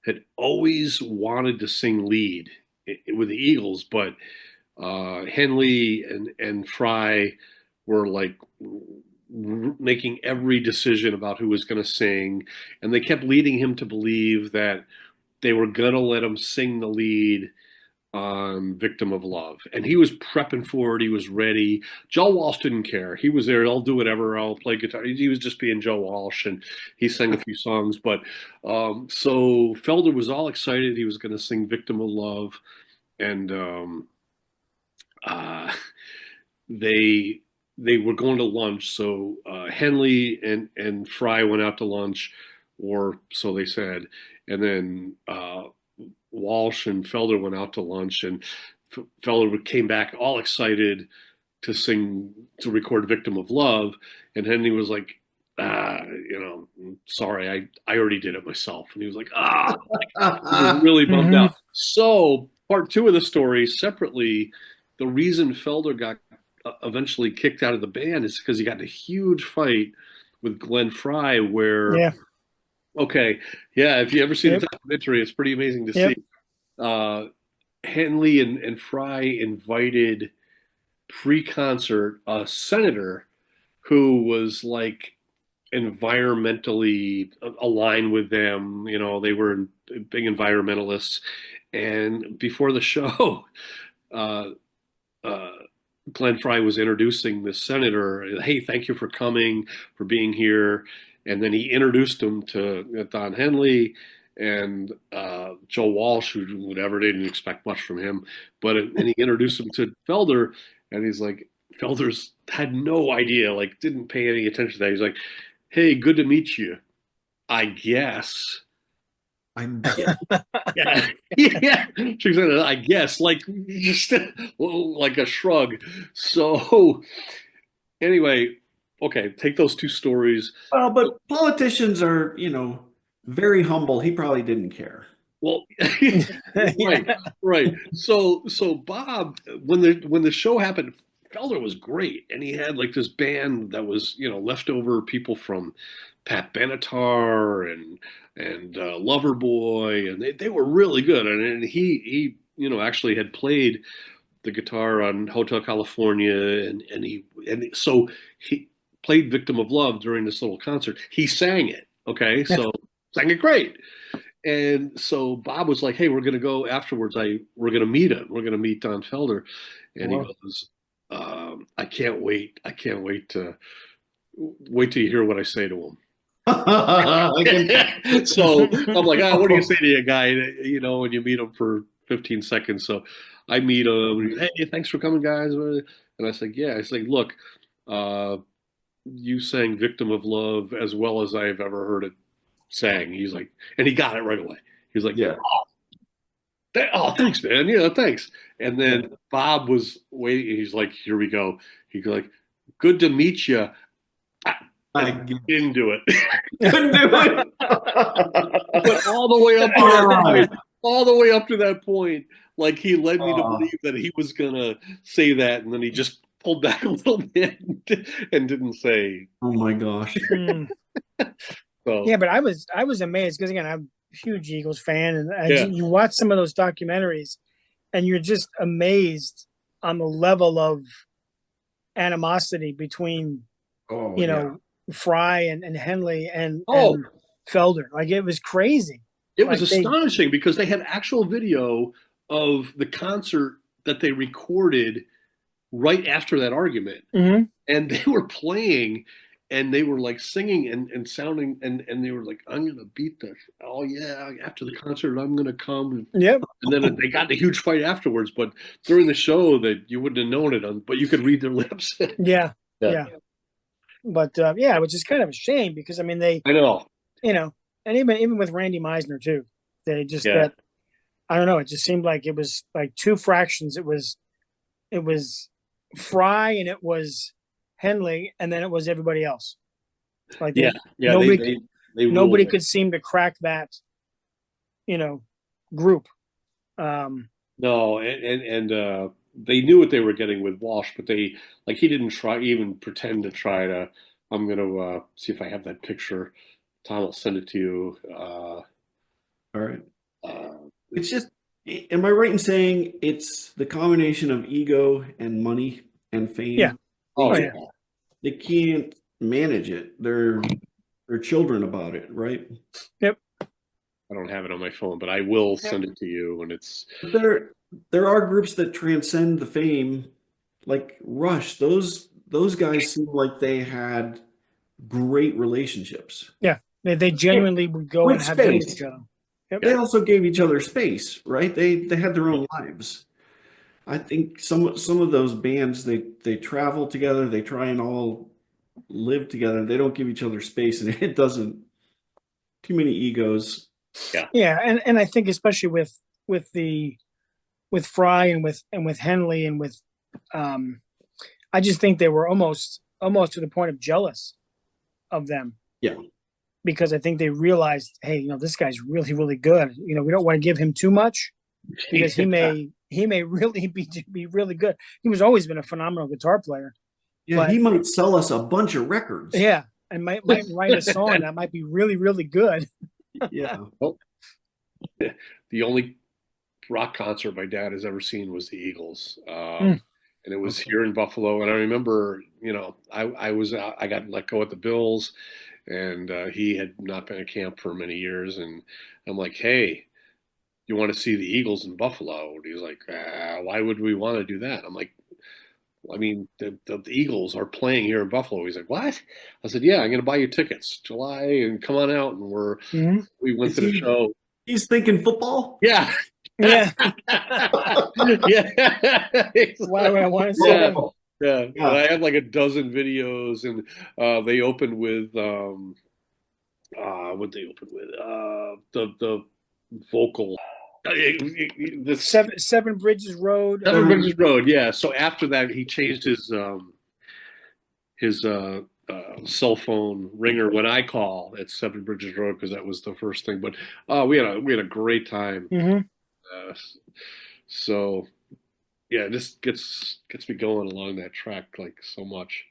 had always wanted to sing lead with the Eagles, but Henley and Fry were like making every decision about who was going to sing, and they kept leading him to believe that they were going to let him sing the lead on Victim of Love. And he was prepping for it. He was ready. Joe Walsh didn't care. He was there. I'll do whatever. I'll play guitar. He was just being Joe Walsh, and he sang a few songs. But so Felder was all excited. He was going to sing Victim of Love. And they were going to lunch. So Henley and Fry went out to lunch, or so they said. And then Walsh and Felder went out to lunch, and Felder came back all excited to record Victim of Love. And Henry was like, sorry, I already did it myself. And he was like, he was really bummed out. So part two of the story separately, the reason Felder got eventually kicked out of the band is because he got in a huge fight with Glenn Fry where, okay, yeah, if you ever see the documentary, it's pretty amazing to see. Henley and Fry invited pre-concert a senator who was like environmentally aligned with them. They were big environmentalists. And before the show, Glenn Fry was introducing the senator. Hey, thank you for coming, for being here. And then he introduced him to Don Henley and Joe Walsh, who whatever, they didn't expect much from him. And he introduced him to Felder, and he's like, Felder's had no idea, like didn't pay any attention to that. He's like, hey, good to meet you, I guess. Yeah. She said, I guess, like just like a shrug. So anyway, okay, take those two stories. Well, but politicians are, very humble. He probably didn't care. Well, right. So Bob, when the show happened, Felder was great, and he had like this band that was leftover people from Pat Benatar and Loverboy, and they were really good, and he actually had played the guitar on Hotel California, and so he played Victim of Love during this little concert. He sang it, okay, so sang it great. And so Bob was like, hey, we're going to go afterwards. We're going to meet him. We're going to meet Don Felder. And he goes, I can't wait. I can't wait till you hear what I say to him. So I'm like, what do you say to a guy, when you meet him for 15 seconds? So I meet him. Hey, thanks for coming, guys. And I said, yeah. It's like, look, you sang Victim of Love as well as I've ever heard it sang. He's like, and he got it right away. He's like, yeah. Oh, thanks, man. Yeah, thanks. And then Bob was waiting. He's like, here we go. He's like, good to meet you. I didn't do it. Couldn't do it. But all the way up to that point, like he led me to believe that he was gonna say that, and then he just pulled back a little bit and didn't say. Oh my gosh. So, yeah, but I was amazed because again, I'm a huge Eagles fan, and you watch some of those documentaries, and you're just amazed on the level of animosity between Fry and Henley and Felder. Like it was crazy. It was astonishing because they had actual video of the concert that they recorded right after that argument, and they were playing. and they were like singing and sounding, and they were like, I'm gonna beat this. Oh yeah, after the concert, I'm gonna come. Yep. And then they got in a huge fight afterwards. But during the show, that you wouldn't have known it, but you could read their lips. Yeah. Yeah. Yeah. But yeah, which is kind of a shame because I mean I know. And even with Randy Meisner too, they just Yeah. that I don't know. It just seemed like it was like two fractions. It was Fry and it was Henley, and then it was everybody else. Like Yeah. nobody ruled. could seem to crack that, group. No, and they knew what they were getting with Walsh, but he didn't even pretend to try to. I'm gonna see if I have that picture. Tom will send it to you. All right. Uh, It's just, am I right in saying it's the combination of ego and money and fame? Yeah. oh yeah. They can't manage it. They're children about it, right? Yep. I don't have it on my phone, but I will send it to you when it's. But there are groups that transcend the fame, like Rush. Those guys seem like they had great relationships. Yeah. They genuinely would go With and have dinner with space. each other. Yep. They also gave each other space, right? They had their own lives. I think some of those bands they travel together, they try and all live together. They don't give each other space, and it doesn't. Too many egos. Yeah, and I think especially with Fry and with Henley and with I just think they were almost to the point of jealous of them. Yeah. Because I think they realized, hey, this guy's really, really good. We don't want to give him too much because he may really be really good. He was always been a phenomenal guitar player. Yeah, but he might sell us a bunch of records. Yeah, and might write a song that might be really, really good. Yeah. Well, the only rock concert my dad has ever seen was the Eagles. And it was here in Buffalo. And I remember, I got let go at the Bills, and he had not been at camp for many years. And I'm like, hey, you want to see the Eagles in Buffalo? And he's like, why would we want to do that? I'm like, I mean, the Eagles are playing here in Buffalo. He's like, what? I said, yeah, I'm going to buy you tickets, July, and come on out. And we went to the show. He's thinking football? Yeah. Yeah. Yeah. Why would I want to see them? Yeah. And I have like a dozen videos, and they opened with what they opened with the vocal the Seven Bridges Road. Seven Bridges Road, yeah. So after that, he changed his cell phone ringer when I call at Seven Bridges Road, because that was the first thing. But we had a great time. So yeah, this gets me going along that track like so much.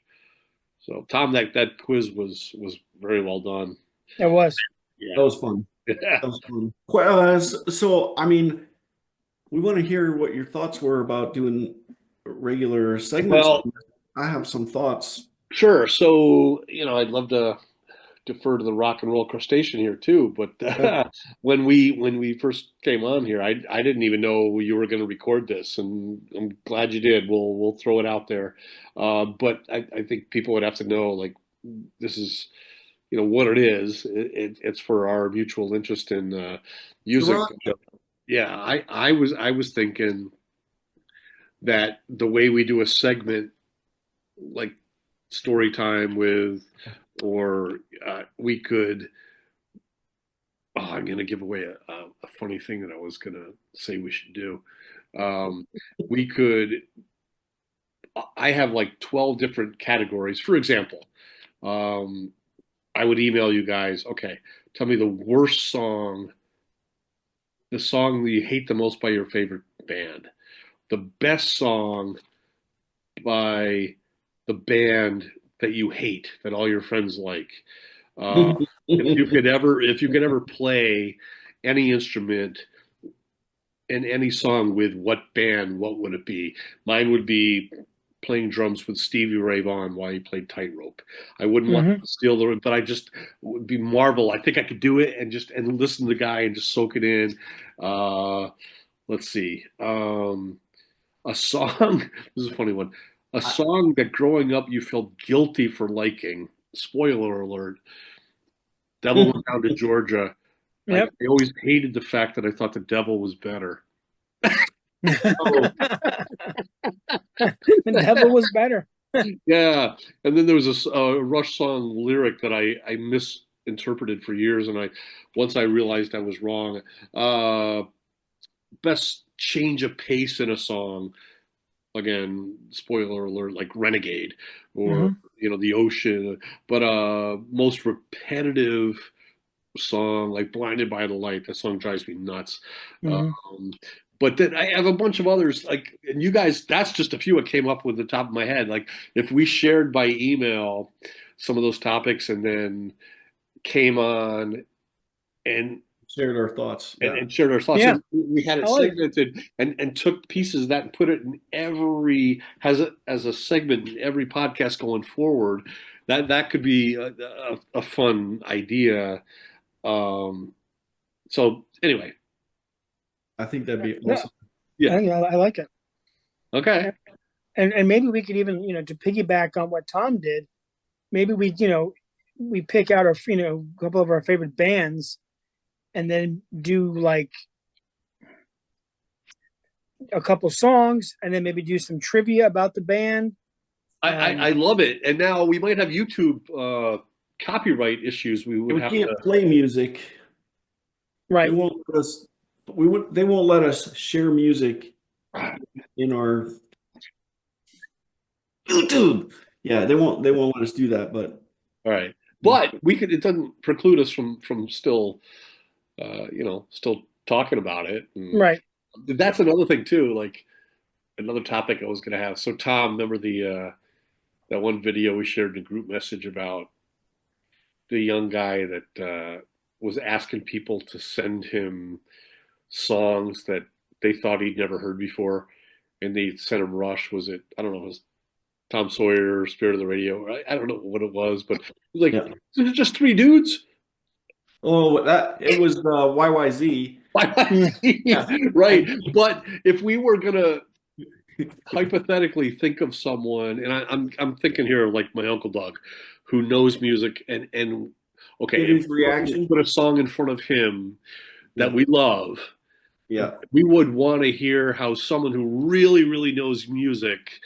So Tom, that quiz was very well done. It was. Yeah. That was fun. That was fun. So I mean, we want to hear what your thoughts were about doing regular segments. Well, I have some thoughts. Sure. So I'd love to defer to the rock and roll crustacean here too. But when we first came on here, I didn't even know you were going to record this, and I'm glad you did. We'll throw it out there. But I think people would have to know, like, this is what it is. It's for our mutual interest in music. Yeah, I was thinking that the way we do a segment like story time with, or we could. Oh, I'm going to give away a funny thing that I was going to say we should do. We could. I have like 12 different categories. For example, I would email you guys. Okay, tell me the worst song, the song that you hate the most by your favorite band, the best song by the band that you hate that all your friends like. If you could ever play any instrument in any song with what band, what would it be? Mine would be playing drums with Stevie Ray Vaughan while he played Tightrope. I wouldn't want to steal the, but I just would be marvel. I think I could do it and listen to the guy and just soak it in. Let's see. A song. This is a funny one. A song that growing up you felt guilty for liking, spoiler alert, Devil went down to Georgia. Yep. I always hated the fact that I thought the Devil was better. The Devil was better. Yeah, and then there was a Rush song lyric that I misinterpreted for years, and once I realized I was wrong. Best change of pace in a song. Again, spoiler alert, like Renegade or The Ocean, but most repetitive song like Blinded by the Light. That song drives me nuts. But then I have a bunch of others, like, and you guys, that's just a few that came up with the top of my head. Like, if we shared by email some of those topics and then came on and shared our thoughts. Yeah. and shared our thoughts. Yeah. And we had it segmented and took pieces of that and put it in as a segment in every podcast going forward. That could be a fun idea. So anyway, I think that'd be awesome. Yeah, I like it. Okay. And maybe we could even, to piggyback on what Tom did, maybe we pick out our, a couple of our favorite bands and then do like a couple songs and then maybe do some trivia about the band. I love it. And now we might have YouTube copyright issues. We can't play music. Right. They won't let us they won't let us share music in our YouTube. Yeah, they won't let us do that, but all right. But it doesn't preclude us from still still talking about it. And right. That's another thing too, like another topic I was gonna have. So Tom, remember that one video we shared in the group message about the young guy that was asking people to send him songs that they thought he'd never heard before, and they sent him Rush. Was it? I don't know. It was Tom Sawyer, Spirit of the Radio. I don't know what it was, but it was like just three dudes. Oh, it was YYZ. YYZ, right? But if we were gonna hypothetically think of someone, and I'm thinking here like my Uncle Doug, who knows music, and okay, his reaction, put a song in front of him that we love. Yeah, we would want to hear how someone who really, really knows music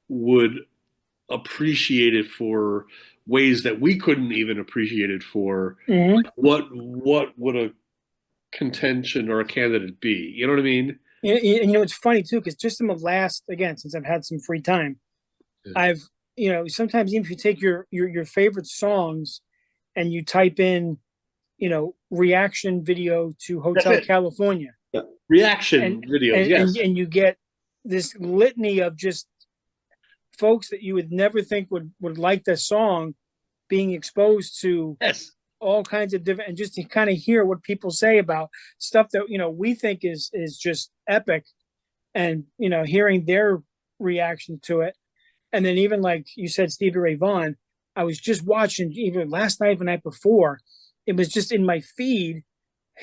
would appreciate it for ways that we couldn't even appreciate it for. Like what would a contention or a candidate be? You know what I mean? It's funny too, because just in the last, again, since I've had some free time, I've sometimes even if you take your favorite songs and you type in reaction video to Hotel California. Yeah. Reaction videos, yes. And you get this litany of just folks that you would never think would like the song being exposed to all kinds of different, and just to kind of hear what people say about stuff that, we think is just epic, and, hearing their reaction to it. And then even like you said, Stevie Ray Vaughan, I was just watching either last night or the night before. It was just in my feed.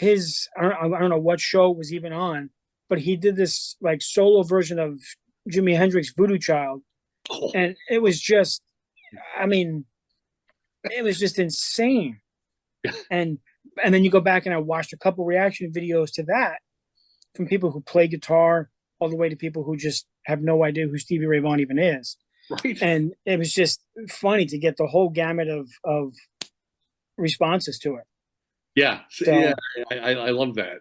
I don't know what show it was even on, but he did this like solo version of Jimi Hendrix' Voodoo Child. And it was just, it was just insane. And then you go back and I watched a couple reaction videos to that from people who play guitar all the way to people who just have no idea who Stevie Ray Vaughan even is. Right. And it was just funny to get the whole gamut of responses to it. Yeah. So, yeah. I love that.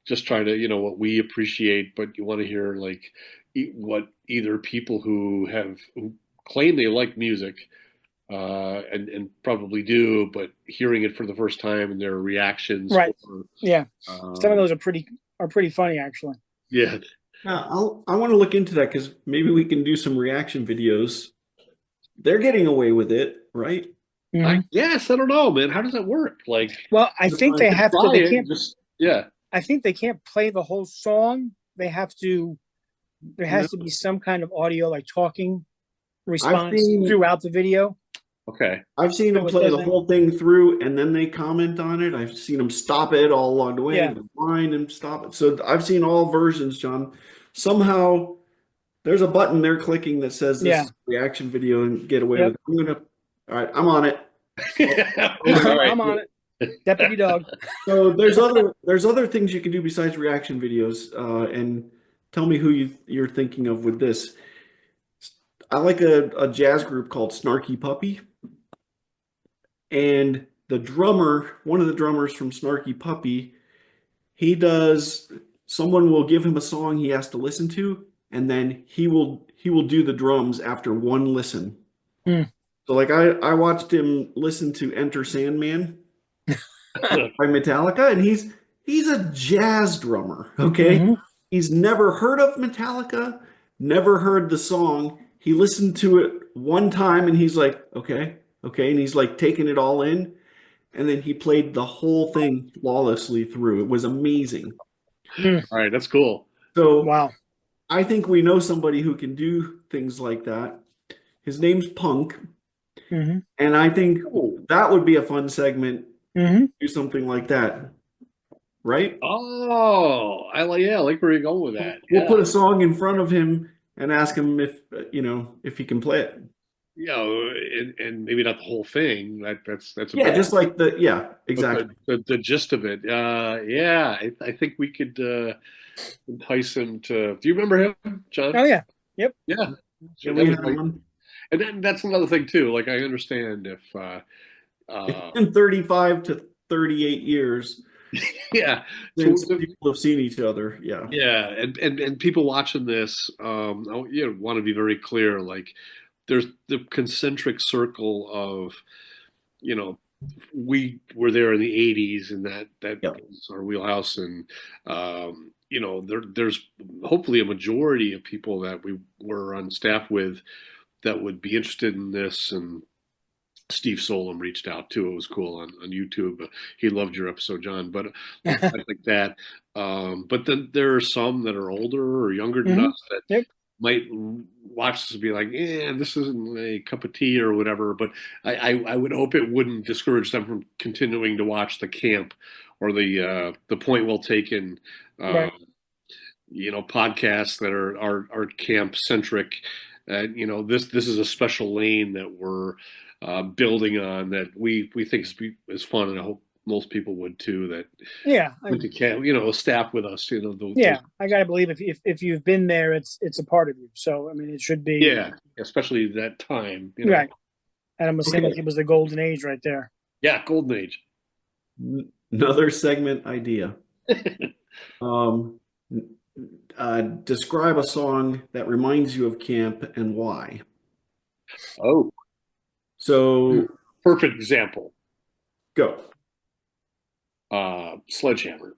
Just trying to, what we appreciate, but you want to hear like what either people who claim they like music and probably do, but hearing it for the first time and their reactions. Right. Some of those are pretty funny, actually. Yeah. I want to look into that because maybe we can do some reaction videos. They're getting away with it, right? Mm-hmm. I don't know, man. How does that work? Like, well, I think they have to. They can't. Yeah. I think they can't play the whole song. They have to. There has to be some kind of audio, like talking response throughout the video. Okay. I've seen them play the whole thing through and then they comment on it. I've seen them stop it all along the way, rewind and stop it. So I've seen all versions, John. Somehow there's a button they're clicking that says this Yeah. is a reaction video and get away Yep. with it. All right, I'm on it. All right. I'm on it. Deputy dog. So there's other things you can do besides reaction videos, and tell me who you're thinking of with this. I like a jazz group called Snarky Puppy, and one of the drummers from Snarky Puppy, someone will give him a song he has to listen to, and then he will do the drums after one listen. Hmm. So like I watched him listen to Enter Sandman by Metallica, and he's a jazz drummer, okay? Mhm. He's never heard of Metallica, never heard the song. He listened to it one time and he's like, okay, and he's like taking it all in, and then he played the whole thing flawlessly through. It was amazing. All right, that's cool. So Wow. I think we know somebody who can do things like that. His name's Punk. Hmm. And I think that would be a fun segment. Hmm. Do something like that, right? Oh, I like where you're going with that. We'll put a song in front of him and ask him if he can play it. And maybe not the whole thing. That's Just like exactly. The gist of it. I think we could entice him to. Do you remember him, John? Oh yeah. Yep. Yeah. Can That we was have like- one? and then that's another thing too. Like I understand if In 35 to 38 years yeah. since So, people have seen each other. Yeah. yeah, and people watching this, want to be very clear. Like, there's the concentric circle of, we were there in the '80s, and that Yep. was our wheelhouse, and there's hopefully a majority of people that we were on staff with that would be interested in this, and Steve Solom reached out too. It was cool on YouTube. He loved your episode, John. But stuff like that. But then there are some that are older or younger than us that Yep. might watch this and be like, "Yeah, this isn't a cup of tea or whatever." But I would hope it wouldn't discourage them from continuing to watch the camp or the Point Well Taken, Right. podcasts that are camp centric. This is a special lane that we're building on that we think is fun, and I hope most people would too. That Yeah. went to camp, staff with us. Yeah. I gotta believe if you've been there, it's a part of you. So I mean, it should be. Yeah, especially that time. Right. And I'm assuming Okay. it was the golden age right there. Yeah, golden age. Another segment idea. Describe a song that reminds you of camp and why. Oh, So perfect example. go. Sledgehammer.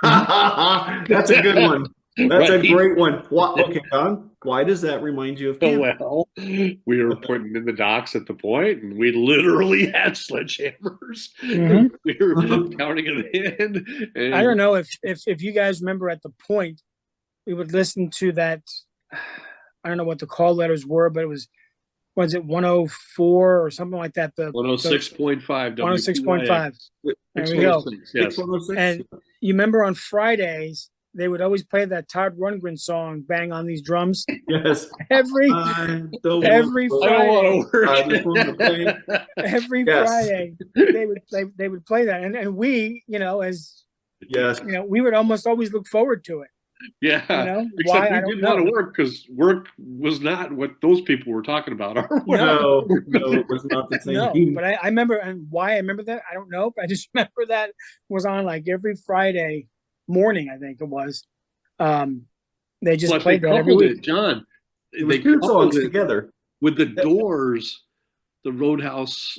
That's a good one. That's Right. a great one. Okay, Don, why does that remind you of camp? Well, we were putting in the docks at the point, and we literally had sledgehammers. Mhm. We were counting them in. And I don't know if you guys remember at the point, we would listen to that. I don't know what the call letters were, but was it 104 or something like that? The 106.5. 106.5. There we go. 606, yes. 606? And you remember on Fridays they would always play that Todd Rundgren song, "Bang on These Drums." Yes. Every I don't Every want- I don't want I just want to play. to work. every Yes. Friday they would play that, and we, as Yes. we would almost always look forward to it. Yeah. Why, Except I we don't didn't want know. to work because work was not what those people were talking about. No, it was not the same. No, but I remember, and why I remember that I don't know, but I just remember that was on like every Friday morning. I think it was. They just Plus, played they that every coupled week. it, John. It was They two coupled songs it together. with the Doors, the Roadhouse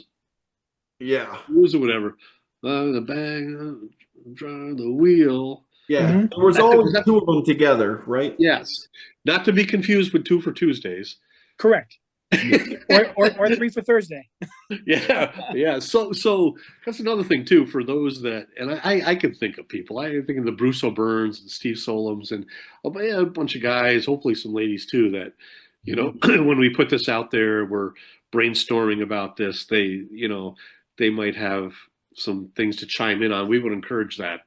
Yeah. Blues or whatever. The bang, drive the wheel. Yeah. Mhm. There was That's always exactly- two of them together, right? Yes, not to be confused with 2 for Tuesdays. Correct. or 3 for Thursday. Yeah. So that's another thing too for those that, and I can think of people. I think of the Bruce O'Burns and Steve Soloms and a bunch of guys, hopefully some ladies too. That when we put this out there, we're brainstorming about this. They might have some things to chime in on, we would encourage that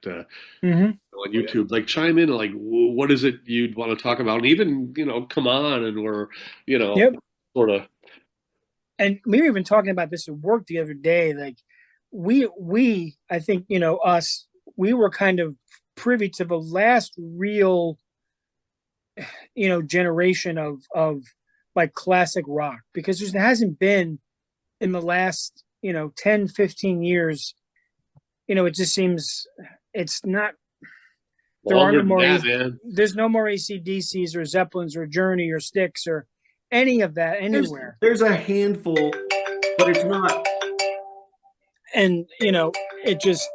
Hmm. on YouTube. Like chime in, like what is it you'd want to talk about, and even come on, and we're Yep. sort of. And we were even talking about this at work the other day. Like I think, us, we were kind of privy to the last real, generation of like classic rock, because there hasn't been in the last, 10, 15 years, it just seems it's not, there are Longer no than more, that, man. there's no more AC/DCs or Zeppelins or Journey or Styx or any of that anywhere. There's a handful, but it's not. And, it just,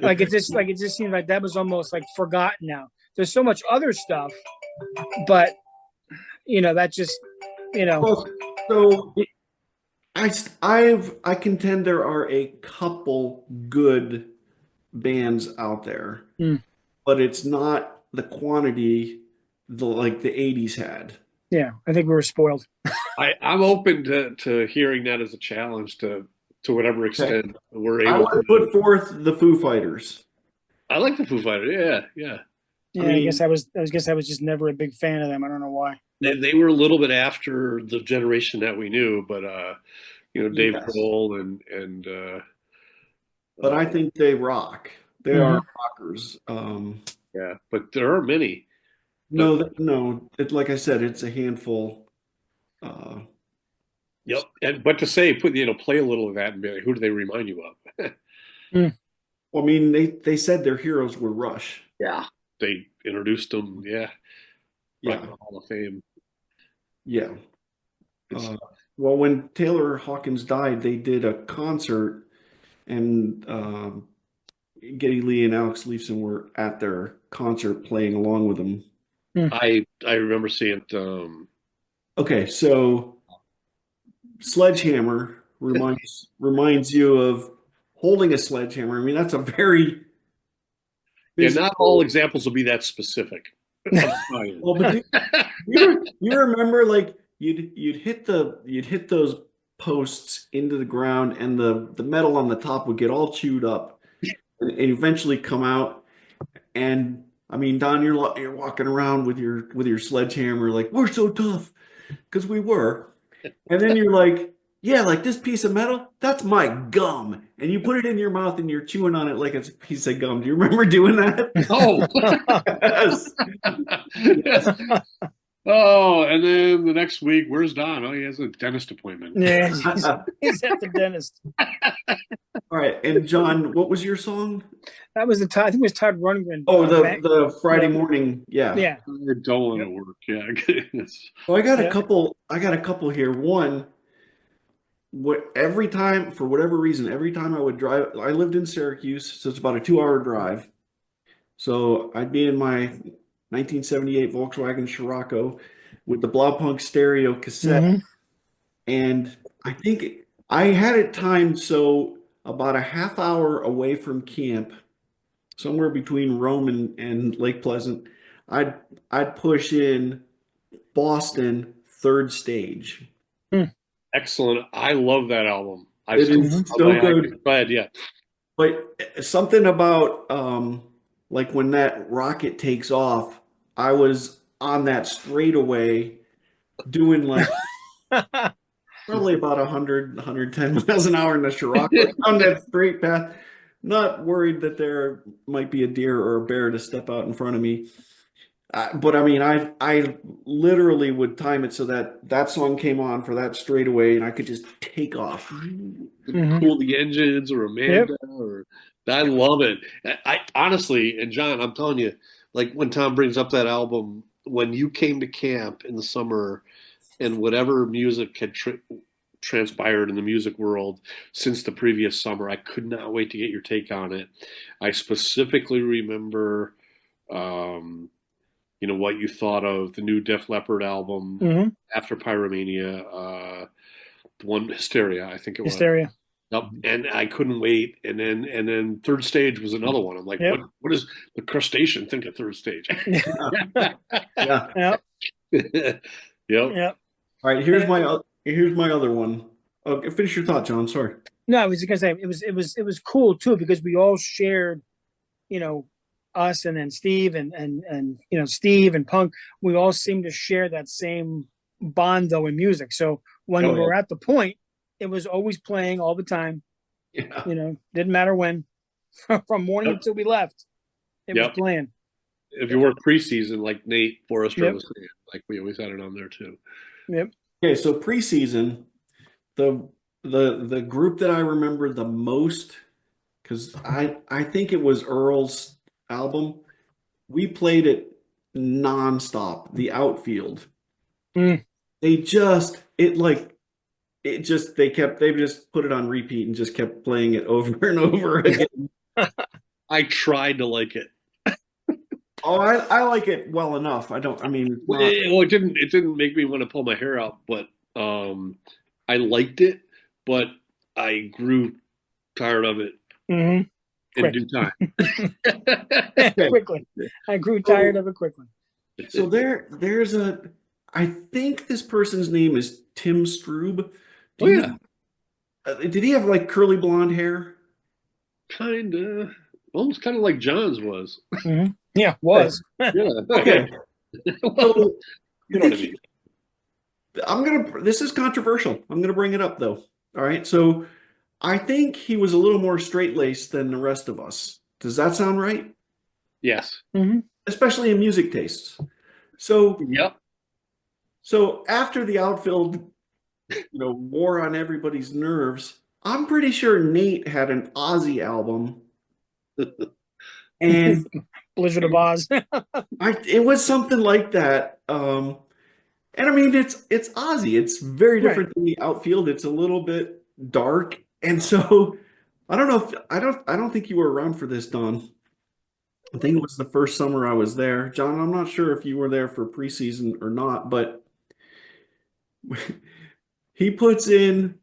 like it just seems like that was almost like forgotten now. There's so much other stuff, but that just So I contend there are a couple good bands out there, but it's not the quantity like the 80s had. yeah, I think we were spoiled. I'm open to hearing that as a challenge to whatever extent we're I able would to. put forth the Foo Fighters. I like the Foo Fighters. Yeah. Yeah, I guess I was just never a big fan of them. I don't know why. They were a little bit after the generation that we knew, but Dave Yes. Grohl and But I think they rock. They are rockers. yeah, but there are many. No, like I said, it's a handful. Yep. But to say play a little of that and be like, who do they remind you of? Well, I mean, they said their heroes were Rush. Yeah. They introduced them, Yeah. Rock and Roll Hall of Fame. Yeah. Well, when Taylor Hawkins died, they did a concert, and Geddy Lee and Alex Lifeson were at their concert playing along with them. I remember seeing Okay, so Sledgehammer reminds you of holding a sledgehammer. I mean, that's a very not all examples will be that specific. Well, but you remember, like you'd hit those posts into the ground, and the metal on the top would get all chewed up, and eventually come out. And I mean, Don, you're walking around with your sledgehammer, like, we're so tough, because we were. And then you're like, yeah, like this piece of metal, that's my gum. And you put it in your mouth and you're chewing on it like it's a piece of gum. Do you remember doing that? Oh. Yes. Oh, and then the next week, where's Don? Oh, he has a dentist appointment. Yeah, he's at the dentist. All right, and John, what was your song? That was I think it was Todd Rundgren. Oh, the Friday morning, yeah. Yeah. I don't want to work. Yeah. Well, I got a couple here. One, for whatever reason, every time I would drive, I lived in Syracuse, so it's about a 2-hour drive. So I'd be in my 1978 Volkswagen Scirocco with the Blaupunkt stereo cassette, and I think I had it timed so about a half hour away from camp, somewhere between Rome and Lake Pleasant, I'd push in Boston, Third Stage. Excellent. I love that album. It is so good. Go ahead, yeah. But something about like when that rocket takes off, I was on that straightaway doing like probably about 100, 110 miles an hour in the Scirocco on that straight path, not worried that there might be a deer or a bear to step out in front of me. But I mean, I literally would time it so that song came on for that straightaway, and I could just take off. Cool the Engines or Amanda, or I love it. I honestly, and John, I'm telling you, like when Tom brings up that album, when you came to camp in the summer, and whatever music had transpired in the music world since the previous summer, I could not wait to get your take on it. I specifically remember. What you thought of the new Def Leppard album after Pyromania, the one Hysteria, I think it was. Hysteria. Yep. And I couldn't wait. And then Third Stage was another one. I'm like, what does the crustacean think of Third Stage? Yeah. Yep. All right, here's my other one. Okay, finish your thought, John. Sorry. No, I was gonna say it was cool too because we all shared, you know, us and then Steve and Steve and Punk. We all seemed to share that same bond though in music. So when Oh, we yeah. were at the point, it was always playing all the time. Yeah. Didn't matter when, from morning Yep. until we left, it was Yep. playing. If you work preseason, like Nate Forrester Yep. was saying, like we always had it on there too. Yep. Okay, so preseason, the the group that I remember the most, because I think it was Earl's album. We played it nonstop. The outfield. Mm. They just it like it just they just put it on repeat and just kept playing it over and over again. I tried to like it. Oh, I like it well enough. I mean, it's Well, not. it didn't make me want to pull my hair out, but I liked it, but I grew tired of it Hmm. in Quick. due time. Okay. Quickly. I grew tired of it quickly. So there's a I think this person's name is Tim Strube. Do Oh you yeah, know did he have like curly blonde hair? kind of, almost kind of like John's was. Hmm. Yeah, was. Yeah. Okay. Well, So you know what I mean. this is controversial. I'm gonna bring it up though. All right. So I think he was a little more straight-laced than the rest of us. Does that sound right? Yes. Hmm. Especially in music tastes. So Yep. so after the outfield, wore on everybody's nerves, I'm pretty sure Nate had an Ozzy album, and Blizzard of Oz. it was something like that. And I mean, it's Ozzy. It's very Right. different than the outfield. It's a little bit dark, and so I don't know if I don't think you were around for this, Don. I think it was the first summer I was there. John, I'm not sure if you were there for preseason or not, but he puts in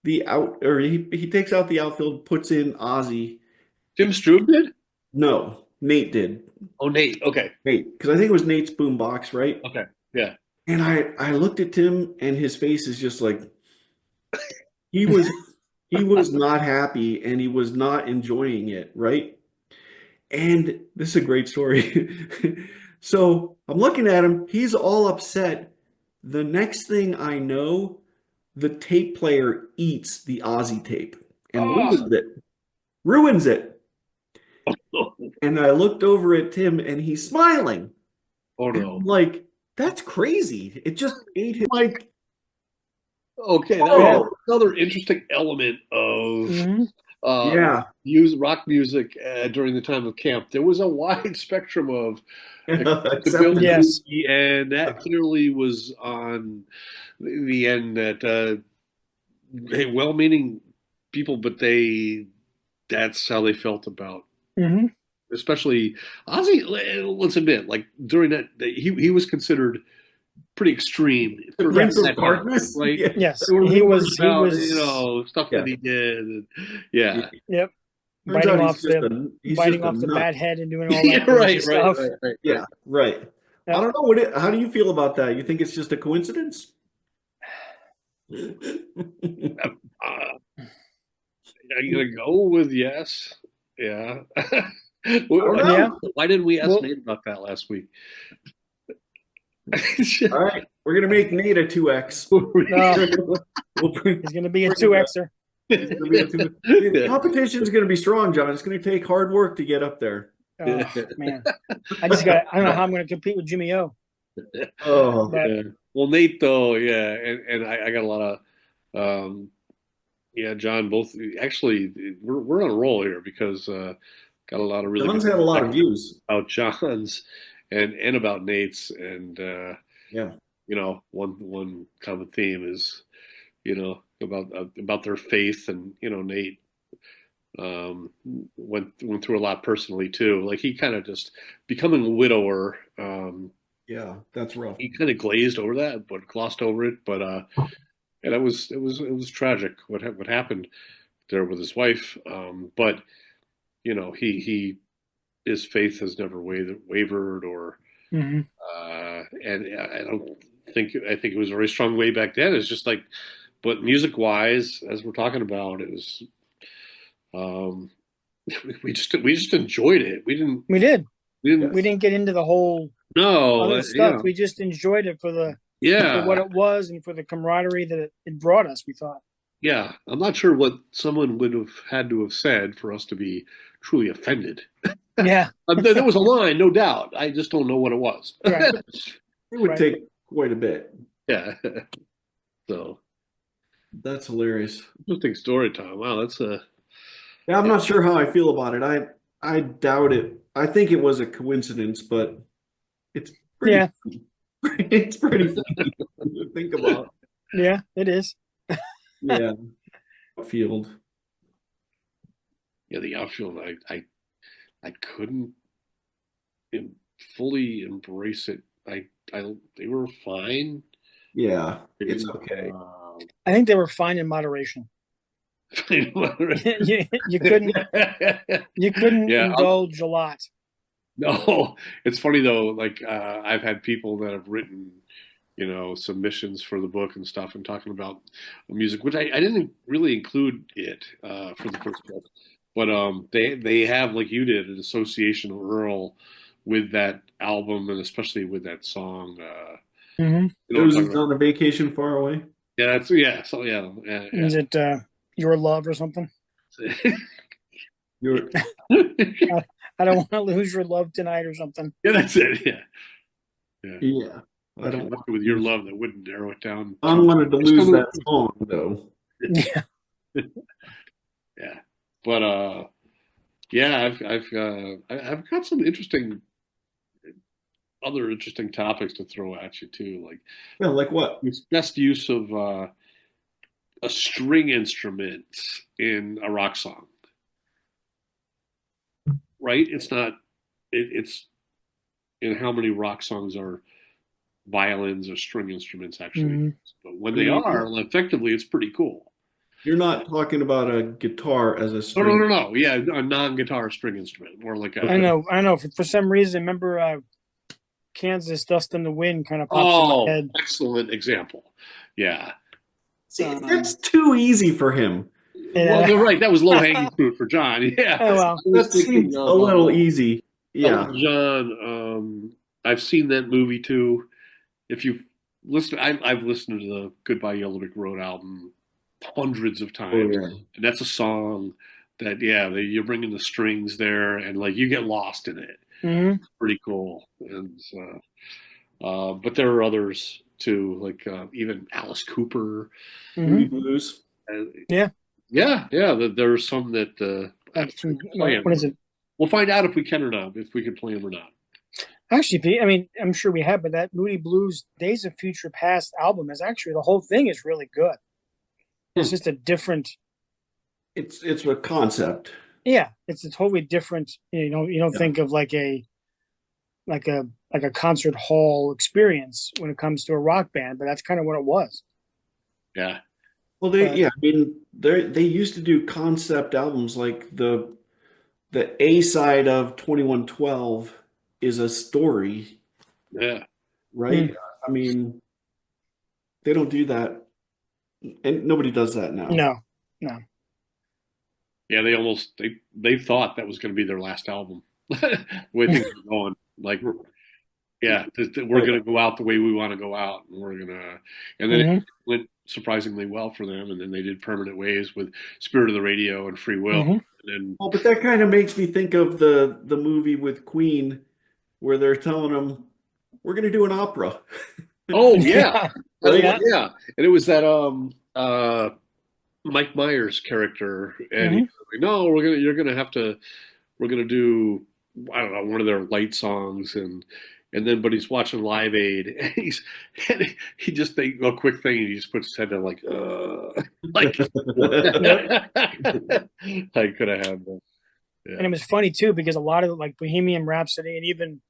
he takes out the outfield, puts in Ozzy. Tim Strube did? No, Nate did. Oh, Nate. Okay. Nate, because I think it was Nate's boombox, right? Okay. Yeah. And I looked at Tim, and his face is just like he was he was not happy, and he was not enjoying it, right? And this is a great story. So I'm looking at him, he's all upset. The next thing I know, the tape player eats the Aussie tape and Oh, ruins it. Ruins it. oh And I looked over at Tim, and he's smiling. And no. I'm like, that's crazy. It just ate him like, Okay, that Yeah. was another interesting element of Hmm. yeah. rock music during the time of camp. There was a wide spectrum of Acceptance. Yes. acceptability, and that clearly was on the end that well-meaning people, but that's how they felt about, Hmm. especially Ozzy. Let's admit, like during he was considered pretty extreme The for Prince Yes. of that time, Darkness. right? Yeah. Yes. There were He rumors was. He about was. stuff Yeah. that he did, and yeah. Yep. Turns Biting out off he's just a the nut. bad head and doing all Yeah, that crazy right, stuff. right. Yeah, right. I Yep. don't know how do you feel about that? You think it's just a coincidence? I'm gonna go with yes. Yeah. don't Yeah. know. Why didn't we ask Well, Nate about that last week? All right, we're gonna make Nate a 2X. We'll bring, he's going to be a bring two him back. Xer. He's gonna be a two. The competition's gonna be strong, John. It's gonna take hard work to get up there. Oh man, I don't know how I'm going to compete with Jimmy O. Oh, But Yeah. Well, Nate though, yeah, and I got a lot of yeah, John. Both actually, we're on a roll here because got a lot of really John's good had a lot of feedback views. about John's and about Nate's, and Yeah. one common theme is about their faith, and Nate went through a lot personally too. Like he kind of just becoming a widower. Yeah, that's rough. He kind of glazed over that, but glossed over it. But and it was tragic what happened there with his wife. But he his faith has never wavered, or mhm. and I think it was very strong way back then. It's just like but music wise, as we're talking about, it was um, we just enjoyed it. We did. We didn't. We didn't get into the whole No, other stuff. We just enjoyed it for what it was and for the camaraderie that it brought us. We thought. Yeah, I'm not sure what someone would have had to have said for us to be truly offended. Yeah, There was a line, no doubt. I just don't know what it was. Right. It would take quite a bit. Yeah. So That's hilarious. interesting story, Tom. Wow, that's a Yeah, I'm not sure how I feel about it. I doubt it. I think it was a coincidence, but it's pretty yeah, it's pretty funny to think about. yeah. It is. Yeah. Field. yeah. The outfield, I couldn't fully embrace it. They were fine. Yeah, it's okay. I think they were fine in moderation. you couldn't Yeah, indulge a lot. No, it's funny though. Like I've had people that have written, submissions for the book and stuff, and talking about music, which I didn't really include it for the first book, but they have, like you did, an association of Earl with that album, and especially with that song. Mm-hmm. It was on a vacation far away. Yeah, so yeah. Is it Your Love or something? You're I don't want to lose your love tonight or something. Yeah, that's it. Yeah. I don't want with Your Love, that wouldn't narrow it down. I wanted to lose that song though. Yeah. Yeah. But yeah, I've got some other interesting topics to throw at you too. Like, Yeah, like what? Best use of a string instrument in a rock song. Right? It's not. It's in how many rock songs are violins or string instruments actually. Mm-hmm. But when they are, effectively, it's pretty cool. You're not talking about a guitar as a string. No. Yeah, a non-guitar string instrument, more like a. I know. For some reason, remember Kansas Dust in the Wind kind of pops in my head. Excellent example. Yeah. See, that's too easy for him. Yeah. Well, you're right. That was low-hanging fruit for John. Yeah. Oh, well. That seems a little easy. Yeah. John, I've seen that movie too. If you've listened, I've listened to the Goodbye Yellow Brick Road album hundreds of times. Oh, yeah. And that's a song that, you're bringing the strings there, and like you get lost in it. Mm-hmm. It's pretty cool. And but there are others too, like even Alice Cooper. Moody Blues. Yeah. There are some that what is it? We'll find out if we can or not, if we can play them or not. Actually, I mean, I'm sure we have, but that Moody Blues Days of Future Past album is actually, the whole thing is really good. It's just a different. It's a concept. Yeah, it's a totally different. You don't think of like a concert hall experience when it comes to a rock band, but that's kind of what it was. Yeah. Well, I mean, they used to do concept albums, like the A side of 2112 is a story. Yeah. Right? I mean, they don't do that, and nobody does that now. No. Yeah, they thought that was going to be their last album. The way things were going, like, we're going to go out the way we want to go out, and then it went surprisingly well for them. And then they did Permanent Waves with Spirit of the Radio and Free Will. And then, but that kind of makes me think of the movie with Queen, where they're telling them, "We're going to do an opera." Oh yeah, Right? yeah, and it was that Mike Myers character, and he's like, "No, we're gonna do, I don't know, one of their light songs," and then, but he's watching Live Aid, and he just think a quick thing, and he just puts his head down like I could have had that. Yeah. And it was funny too, because a lot of like Bohemian Rhapsody and even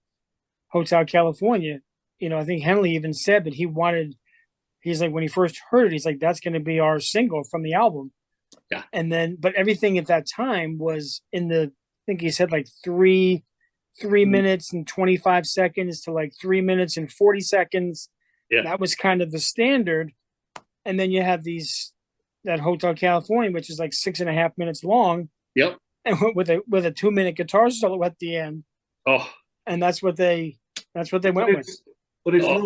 Hotel California, I think Henley even said that he's like, when he first heard it, he's like, that's going to be our single from the album. Yeah. And then, but everything at that time was I think he said like 3 minutes and 25 seconds to like 3 minutes and 40 seconds. Yeah. That was kind of the standard. and then you have that Hotel California, which is like 6.5 minutes long, Yep. and with a 2-minute guitar solo at the end, Oh, and that's what they went with. But it's Oh.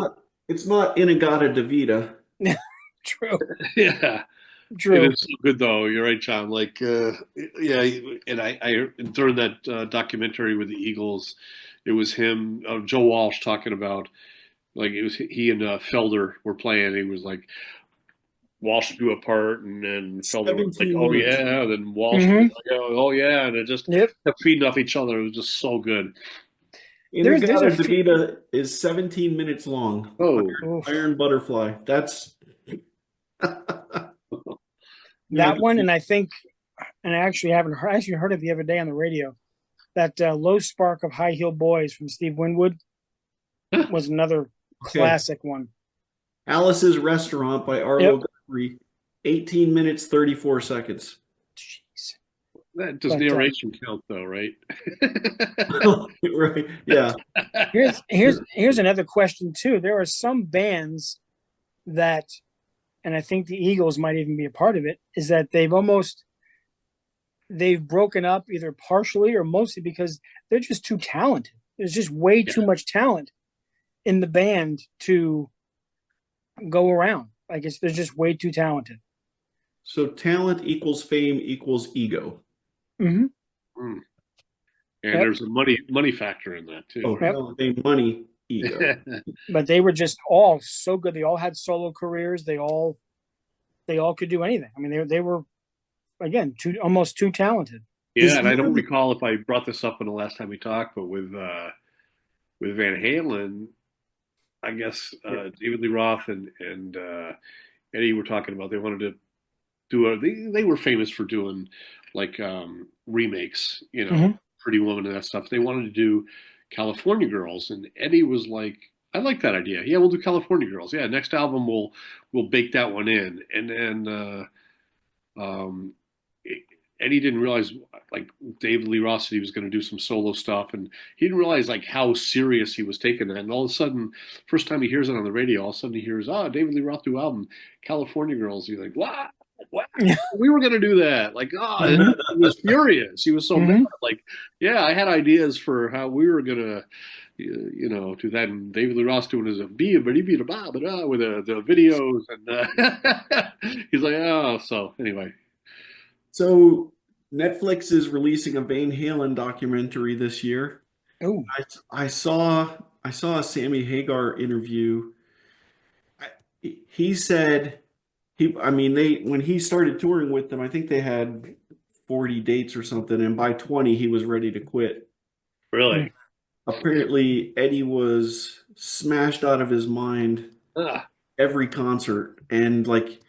not Inagata Davida. True, yeah. It true. is so good though. You're right, John. Like, yeah, and I during that documentary with the Eagles, it was him, Joe Walsh talking about like it was he and Felder were playing. He was like Walsh would do a part, and then Felder was like, 17 "Oh minutes. yeah," then Walsh would be like, "Oh yeah," and it just Yep. kept feeding off each other. It was just so good. There's a Inagata few. Davida is 17 minutes long. Oh, Oof. Iron Butterfly. That's That one, and I think, and I actually haven't heard. I actually heard it the other day on the radio. That Low Spark of High Heel Boys from Steve Winwood was another classic one. Alice's Restaurant by Arlo Guthrie. 18 minutes 34 seconds. Jeez. that does But, narration count though, right? Right. Yeah. Here's another question too. There are some bands that, and I think the Eagles might even be a part of it, is that they've broken up either partially or mostly because they're just too talented. There's just way too much talent in the band to go around. Like they're just way too talented. So talent equals fame equals ego. Mm-hmm. Mm. And there's a money factor in that too. Oh, Right? talent, fame, money, ego. But they were just all so good. They all had solo careers. They all could do anything. I mean, they were again almost too talented. Yeah, and I don't recall if I brought this up in the last time we talked, but with Van Halen, I guess David Lee Roth and Eddie were talking about they wanted to do they were famous for doing like remakes, Pretty Woman and that stuff. They wanted to do California Girls, and Eddie was like, "I like that idea. Yeah, we'll do California Girls. Yeah, next album we'll bake that one in." And then Eddie didn't realize like David Lee Roth said he was going to do some solo stuff, and he didn't realize like how serious he was taking that. And all of a sudden, first time he hears it on the radio, all of a sudden he hears, David Lee Roth do album California Girls. He's like, "What? Wow, we were going to do that." Like, and he was furious. He was so mad. Like, yeah, I had ideas for how we were going to, do that. And David Lee Roth doing his with the videos, and he's like, "Oh." So anyway. So Netflix is releasing a Van Halen documentary this year. Oh, I saw a Sammy Hagar interview. He said when he started touring with them, I think they had 40 dates or something, and by 20 he was ready to quit. Really? Apparently Eddie was smashed out of his mind every concert, and like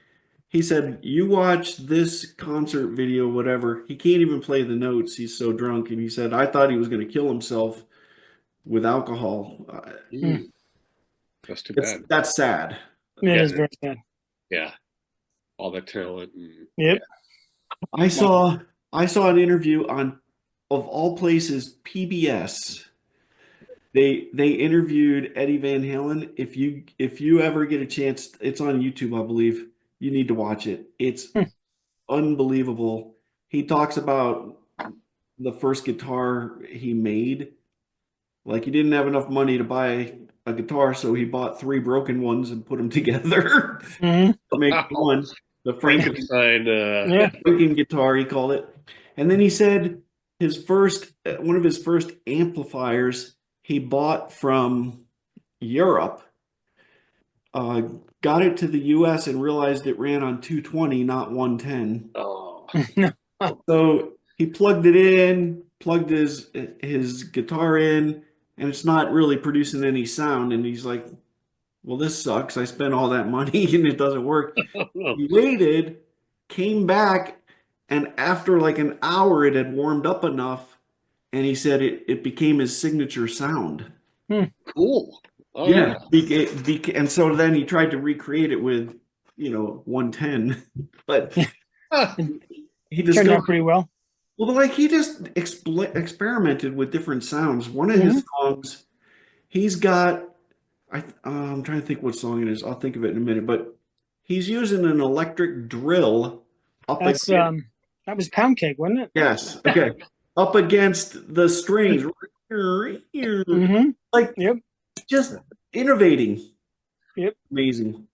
he said, you watch this concert video, whatever, he can't even play the notes. He's so drunk. And he said, I thought he was going to kill himself with alcohol. That's too bad. That's sad. It is very sad. Yeah. All that talent. Yep. I saw an interview on, of all places, PBS. They interviewed Eddie Van Halen. If you ever get a chance, it's on YouTube, I believe. You need to watch it. It's unbelievable. He talks about the first guitar he made. Like he didn't have enough money to buy a guitar, so he bought 3 broken ones and put them together to make one. The Frankenstein Franken guitar, he called it. And then he said one of his first amplifiers he bought from Europe. Got it to the U.S. and realized it ran on 220, not 110. Oh. So he plugged it in, plugged his guitar in, and it's not really producing any sound. And he's like, well, this sucks. I spent all that money and it doesn't work. He waited, came back, and after like an hour, it had warmed up enough. And he said it became his signature sound. Cool. Oh, yeah. And so then he tried to recreate it with, 110. But he turned out pretty well. Well, like he just experimented with different sounds. One of his songs, he's got, I'm trying to think what song it is. I'll think of it in a minute. But he's using an electric drill up That's against, that was pound cake, wasn't it? yes, okay, up against the strings. Mm-hmm. Like, Yep. just innovating. Yep. Amazing.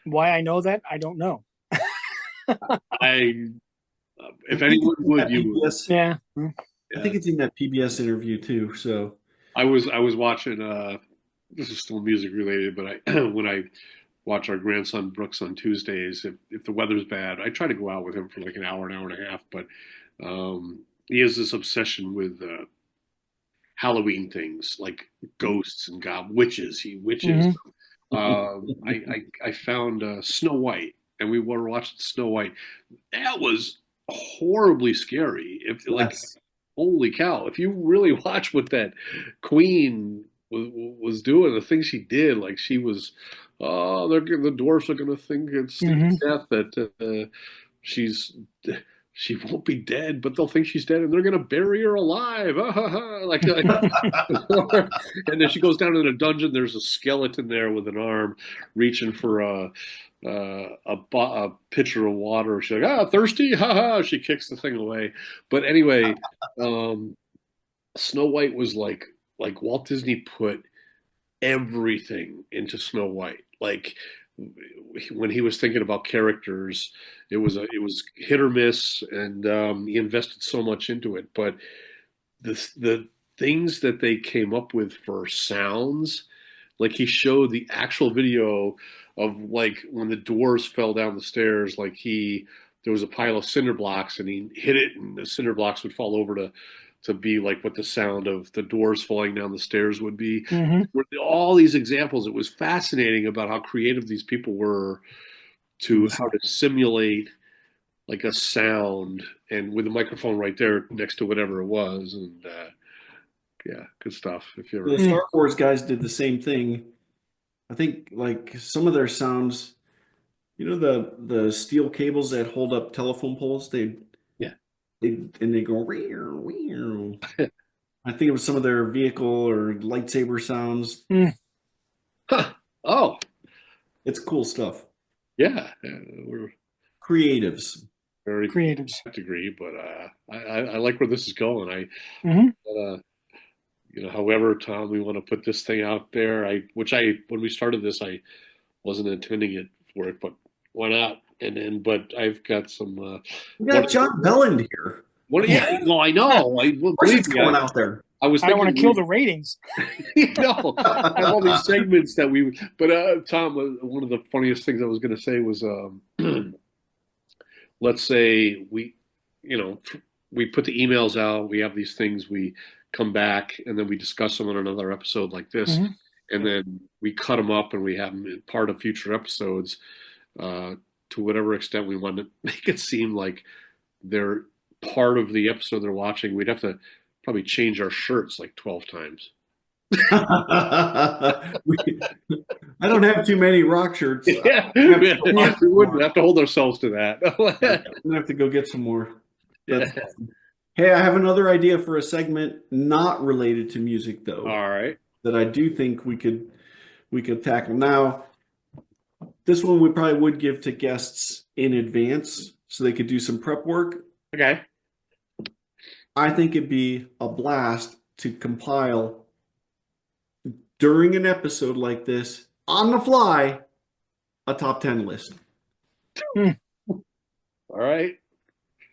Why I know that, I don't know. If anyone would, you would. PBS, Yeah. I think it's in that PBS interview too. So I was watching. This is still music related, but I when I watch our grandson Brooks on Tuesdays, if the weather's bad, I try to go out with him for like an hour and a half. But he has this obsession with Halloween things like ghosts and witches. He witches. Mhm. I found Snow White, and we were watching Snow White. That was horribly scary. If like, yes. holy cow! If you really watch what that queen was doing, the things she did, like she was, oh, the dwarfs are going to think it's Mhm. death that she's she won't be dead, but they'll think she's dead, and they're going to bury her alive. Like, and then she goes down in a dungeon. There's a skeleton there with an arm, reaching for a pitcher of water. She's like, thirsty, ha ha. She kicks the thing away. But anyway, Snow White was like Walt Disney put everything into Snow White. Like when he was thinking about characters, it was hit or miss, and he invested so much into it. But the things that they came up with for sounds, like he showed the actual video of like when the doors fell down the stairs, like there was a pile of cinder blocks and he hit it and the cinder blocks would fall over to be like what the sound of the doors falling down the stairs would be. Mhm. All these examples, it was fascinating about how creative these people were to how to simulate like a sound and with a microphone right there next to whatever it was. And yeah, good stuff. If you The ever, Star Wars guys did the same thing. I think like some of their sounds, the steel cables that hold up telephone poles, yeah. they go rear, rear. I think it was some of their vehicle or lightsaber sounds. Mm. Huh. Oh, It's cool stuff. yeah. We're Creatives. very Creatives. degree, but I like where this is going. Mhm. However, Tom, we want to put this thing out there. When we started this, I wasn't intending it for it, but why not? But I've got some. We got John Belland here. Yeah, well, I know. Of course it's going out there. I was I don't want to thinking kill the ratings. no, I have all these segments that we. But Tom, one of the funniest things I was going to say was, let's say we put the emails out. We have these things. We come back and then we discuss them on another episode like this, Mhm. and then we cut them up and we have them in part of future episodes. To whatever extent we want to make it seem like they're part of the episode they're watching, we'd have to probably change our shirts like 12 times. I don't have too many rock shirts. Yeah, we wouldn't have to hold ourselves to that. I'm gonna have to go get some more. That's Yeah. awesome. Hey, I have another idea for a segment not related to music though, All right. that I do think we could tackle. Now, this one we probably would give to guests in advance so they could do some prep work. Okay. I think it'd be a blast to compile during an episode like this on the fly a top 10 list. All right.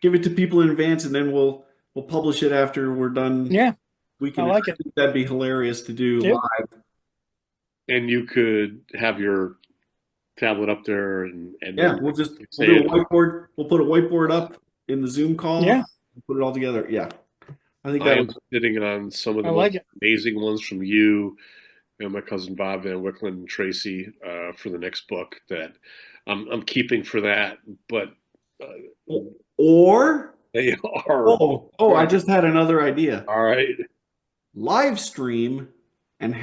Give it to people in advance and then we'll publish it after we're done. Yeah, We can I like it. think that'd be hilarious to do Yep. live. And you could have your tablet up there and Yeah, then we'll do say a whiteboard. We'll put a whiteboard up in the Zoom call. Yeah. Put it all together. Yeah. I think I that am was sitting on some of the I most like it. amazing ones from you and my cousin Bob Van Wickland and Tracy for the next book that I'm keeping for that. But or they are I just had another idea. all right. Live stream and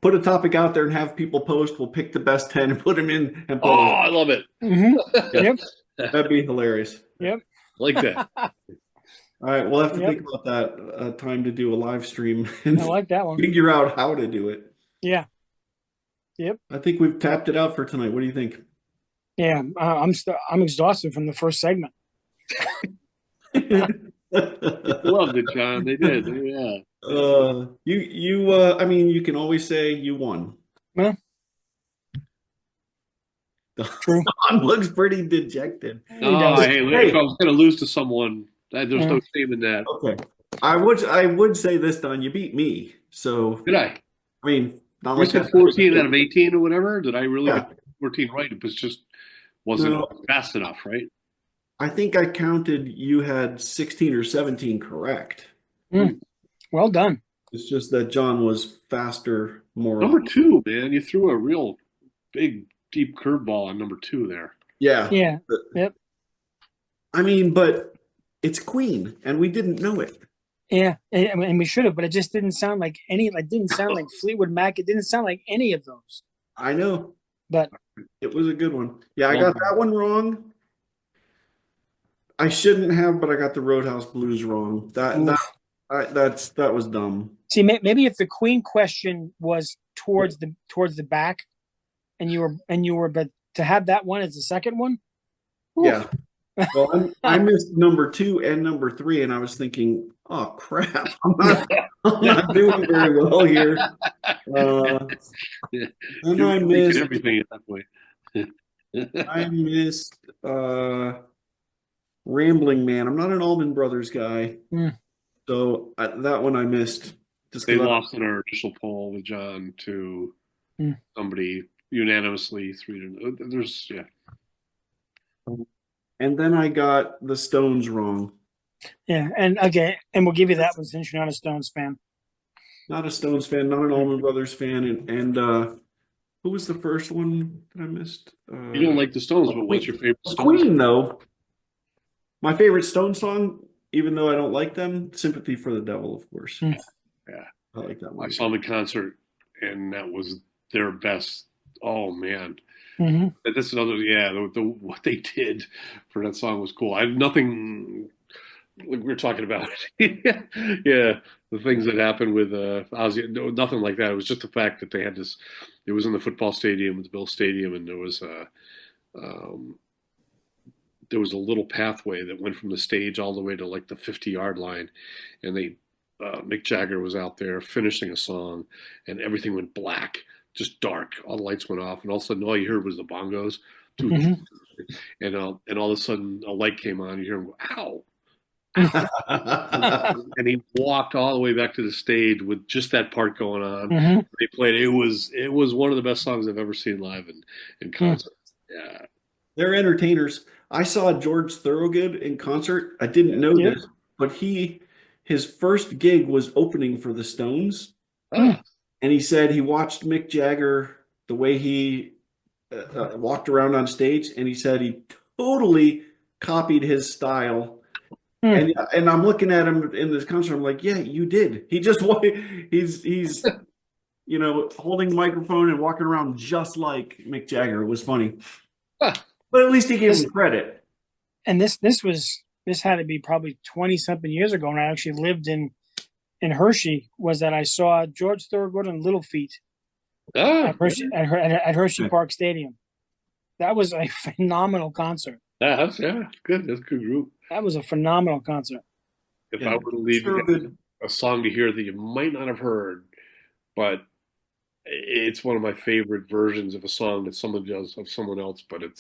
put a topic out there and have people post. We'll pick the best 10 and put them in and Oh, publish. I love it. Mhm. Yep. That'd be hilarious. Yep. Like that. All right, we'll have to Yep. think about that time to do a live stream I and like that one. figure out how to do it. Yeah. Yep. I think we've tapped it out for tonight. What do you think? Yeah. I'm exhausted from the first segment. Loved it, John. They did. Yeah. I mean, you can always say you won. Well, true. Don looks pretty dejected. He No, does. hey, if Hey, I was going to lose to someone, there's Yeah. no shame in that. okay. I would say this, Don. You beat me. So, Did I? I mean, not You like said that's 14 out of 18 or whatever. Did I really yeah. get 14 right? It was just wasn't No, fast enough, right? I think I counted you had 16 or 17 correct. Well done. It's just that John was faster more Number often. two, man, you threw a real big, deep curveball on number two there. Yeah. Yeah. Yep. I mean, but it's Queen, and we didn't know it. Yeah. And we should have, but it just didn't sound like any. It didn't sound like Fleetwood Mac. It didn't sound like any of those. I know. But It was a good one. Yeah, I Well got that one wrong. I shouldn't have, but I got the Roadhouse Blues wrong. That was dumb. see, maybe if the Queen question was towards the back, and you were, but to have that one as the second one. Yeah. Well, I missed number 2 and number 3, and I was thinking, oh crap, I'm not doing very well here. Yeah. And You're I thinking missed everything at that point. Rambling Man. I'm not an Allman Brothers guy, Hmm. so that one I missed. Just They 'cause lost in our initial poll with John to Hmm. somebody unanimously 3-0. There's and then I got the Stones wrong. Yeah, and okay, and we'll give you that one since you're not a Stones fan. Not a Stones fan, not an Allman Brothers fan, and who was the first one that I missed? you don't like the Stones, but what's your favorite Stones? Queen, though. My favorite Stone song, even though I don't like them, "Sympathy for the Devil," of course. Hmm. Yeah. I like that I one. saw them in concert, and that was their best. Oh man, Mm-hmm. that's another. Yeah, what they did for that song was cool. I have nothing like we were talking about. Yeah, the things that happened with Ozzy, no, nothing like that. It was just the fact that they had this. It was in the football stadium, the Bill Stadium, and um, there was a little pathway that went from the stage all the way to like the 50-yard line, and Mick Jagger was out there finishing a song, and everything went black, just dark. All the lights went off, and all of a sudden, all you heard was the bongos, Mm-hmm. and all of a sudden, a light came on. You hear him go, "Ow!" And he walked all the way back to the stage with just that part going on. Mm-hmm. They played. It was one of the best songs I've ever seen live in concert. Yeah. They're entertainers. I saw George Thorogood in concert. I didn't know Yeah. this, but his first gig was opening for the Stones, Ah, and he said he watched Mick Jagger the way he walked around on stage, and he said he totally copied his style. Hmm. And I'm looking at him in this concert. I'm like, yeah, you did. He's holding the microphone and walking around just like Mick Jagger. It was funny, ah. but at least he gave him credit. And this had to be probably 20 something years ago when I actually lived in Hershey. Was that I saw George Thorogood and Little Feat Ah, at Hershey Park Stadium. That was a phenomenal concert. that's good. That's a good group. That was a phenomenal concert. If Yeah, I were to leave you guys Thorogood. a song to hear that you might not have heard, but it's one of my favorite versions of a song that someone does of someone else. But it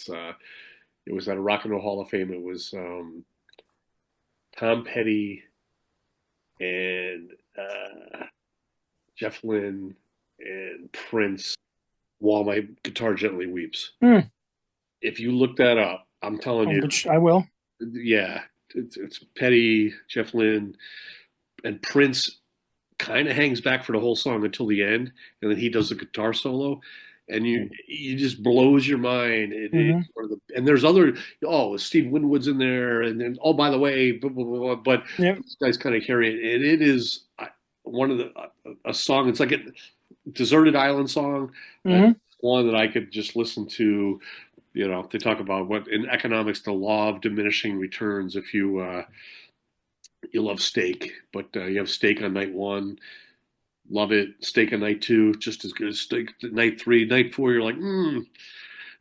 was at a Rock and Roll Hall of Fame. It was Tom Petty and Jeff Lynne and Prince. While My Guitar Gently Weeps. Hmm. If you look that up, I'm telling you, Which I will. yeah, it's Petty, Jeff Lynne, and Prince kind of hangs back for the whole song until the end, and then he does a guitar solo, and you just blows your mind. And there's other Steve Winwood's in there, and then by the way, blah, blah, blah, but Yep. these guys kind of carry it. And it is one of a song. It's like a deserted island song. Mm-hmm. One that I could just listen to. They talk about what in economics the law of diminishing returns. If you love steak, but you have steak on night one, love it. Steak at Night 2, just as good as Steak at Night 3. Night 4, you're like,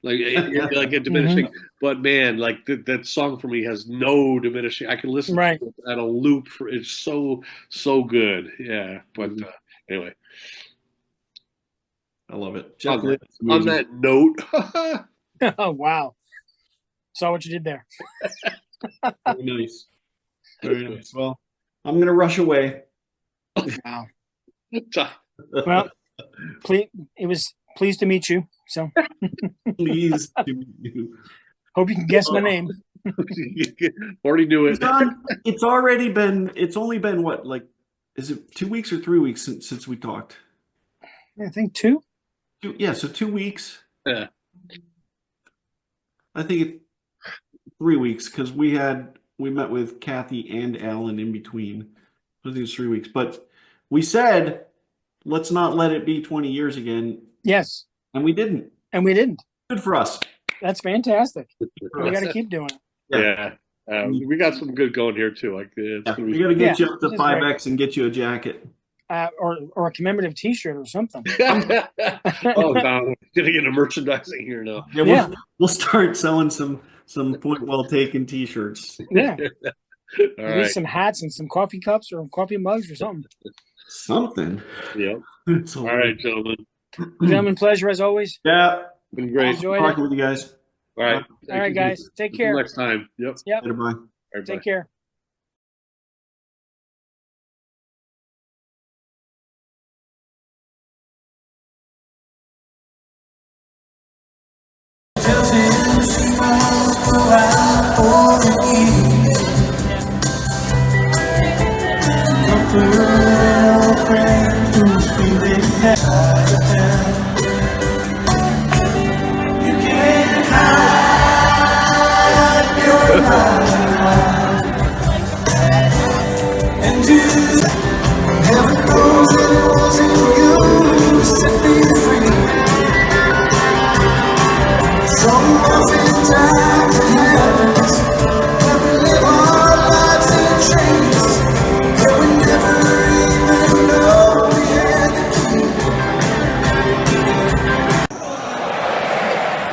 like a diminishing. But man, like that song for me has no diminishing. I can listen Right. to it at a loop for it's so good. Yeah, but anyway, I love it. on Jeff Lynne that, is amazing. on that note, Oh, wow. Saw what you did there. Very nice. Very nice. Well, I'm going to rush away. Wow. Well, it was pleased to meet you. So Please. hope you can guess my name. already knew it. John, it's only been what, like, is it 2 weeks or 3 weeks since we talked? I think 2. Yeah, so 2 weeks. Yeah. I think it's 3 weeks because we met with Kathy and Alan in between. I think it's 3 weeks, but we said let's not let it be 20 years again, Yes. and we didn't. Good for us. That's fantastic. For We us. got to keep doing it. Yeah. We got some good going here too. Like We got to get you up to this is 5X and get you a jacket. Or a commemorative T-shirt or something. Oh, no, gonna get into merchandising here now. Yeah, we'll start selling some point well taken T-shirts. Yeah. All Maybe right. some hats and some coffee cups or coffee mugs or something. Something. Yep. All All right, gentlemen. Gentlemen, pleasure as always. Yeah. Been great. Enjoyed Talking it. with you guys. All right. All right, guys. Take Until care. next time. Yep. Yep. Later, bye. All right, Take bye. care.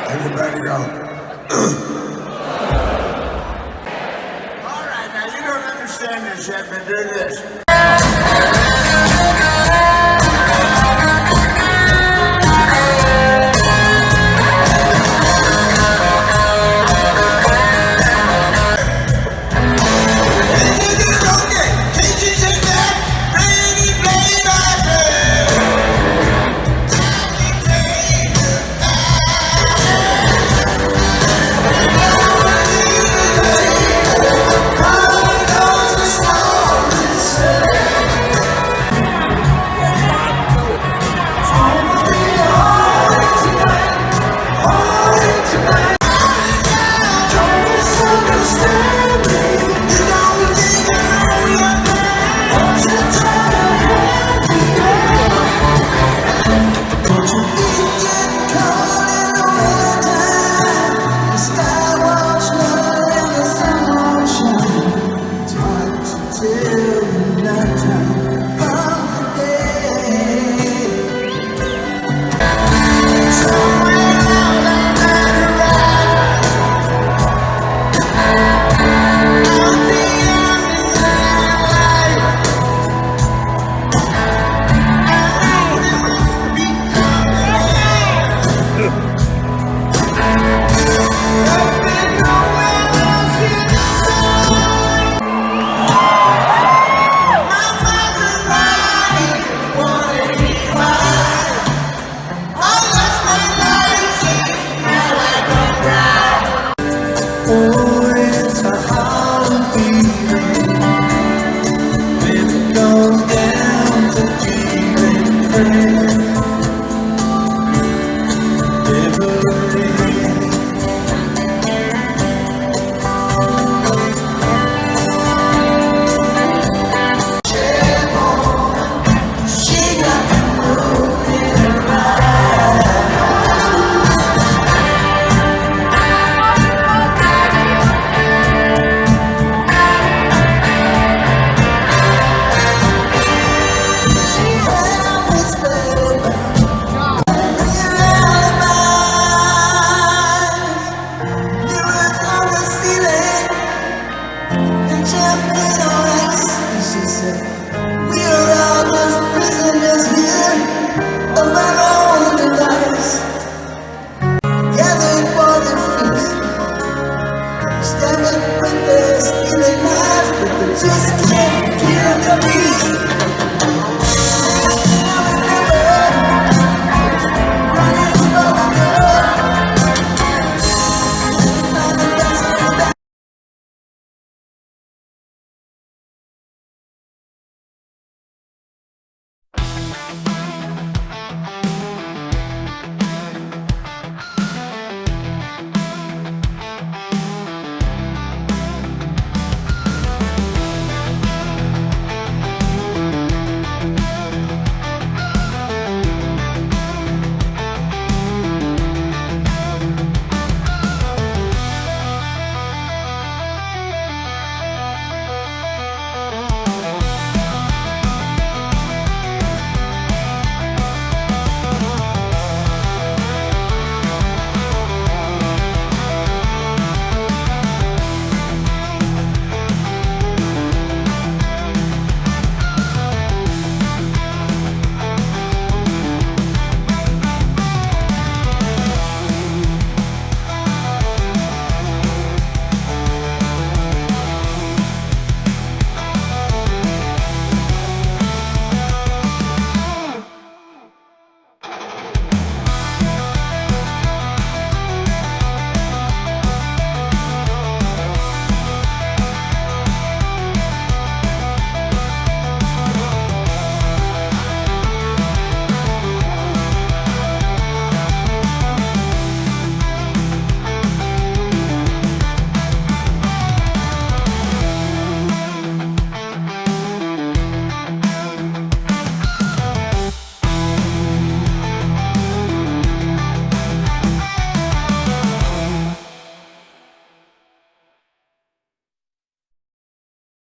Everybody go. All right, now you don't understand this yet, but do this.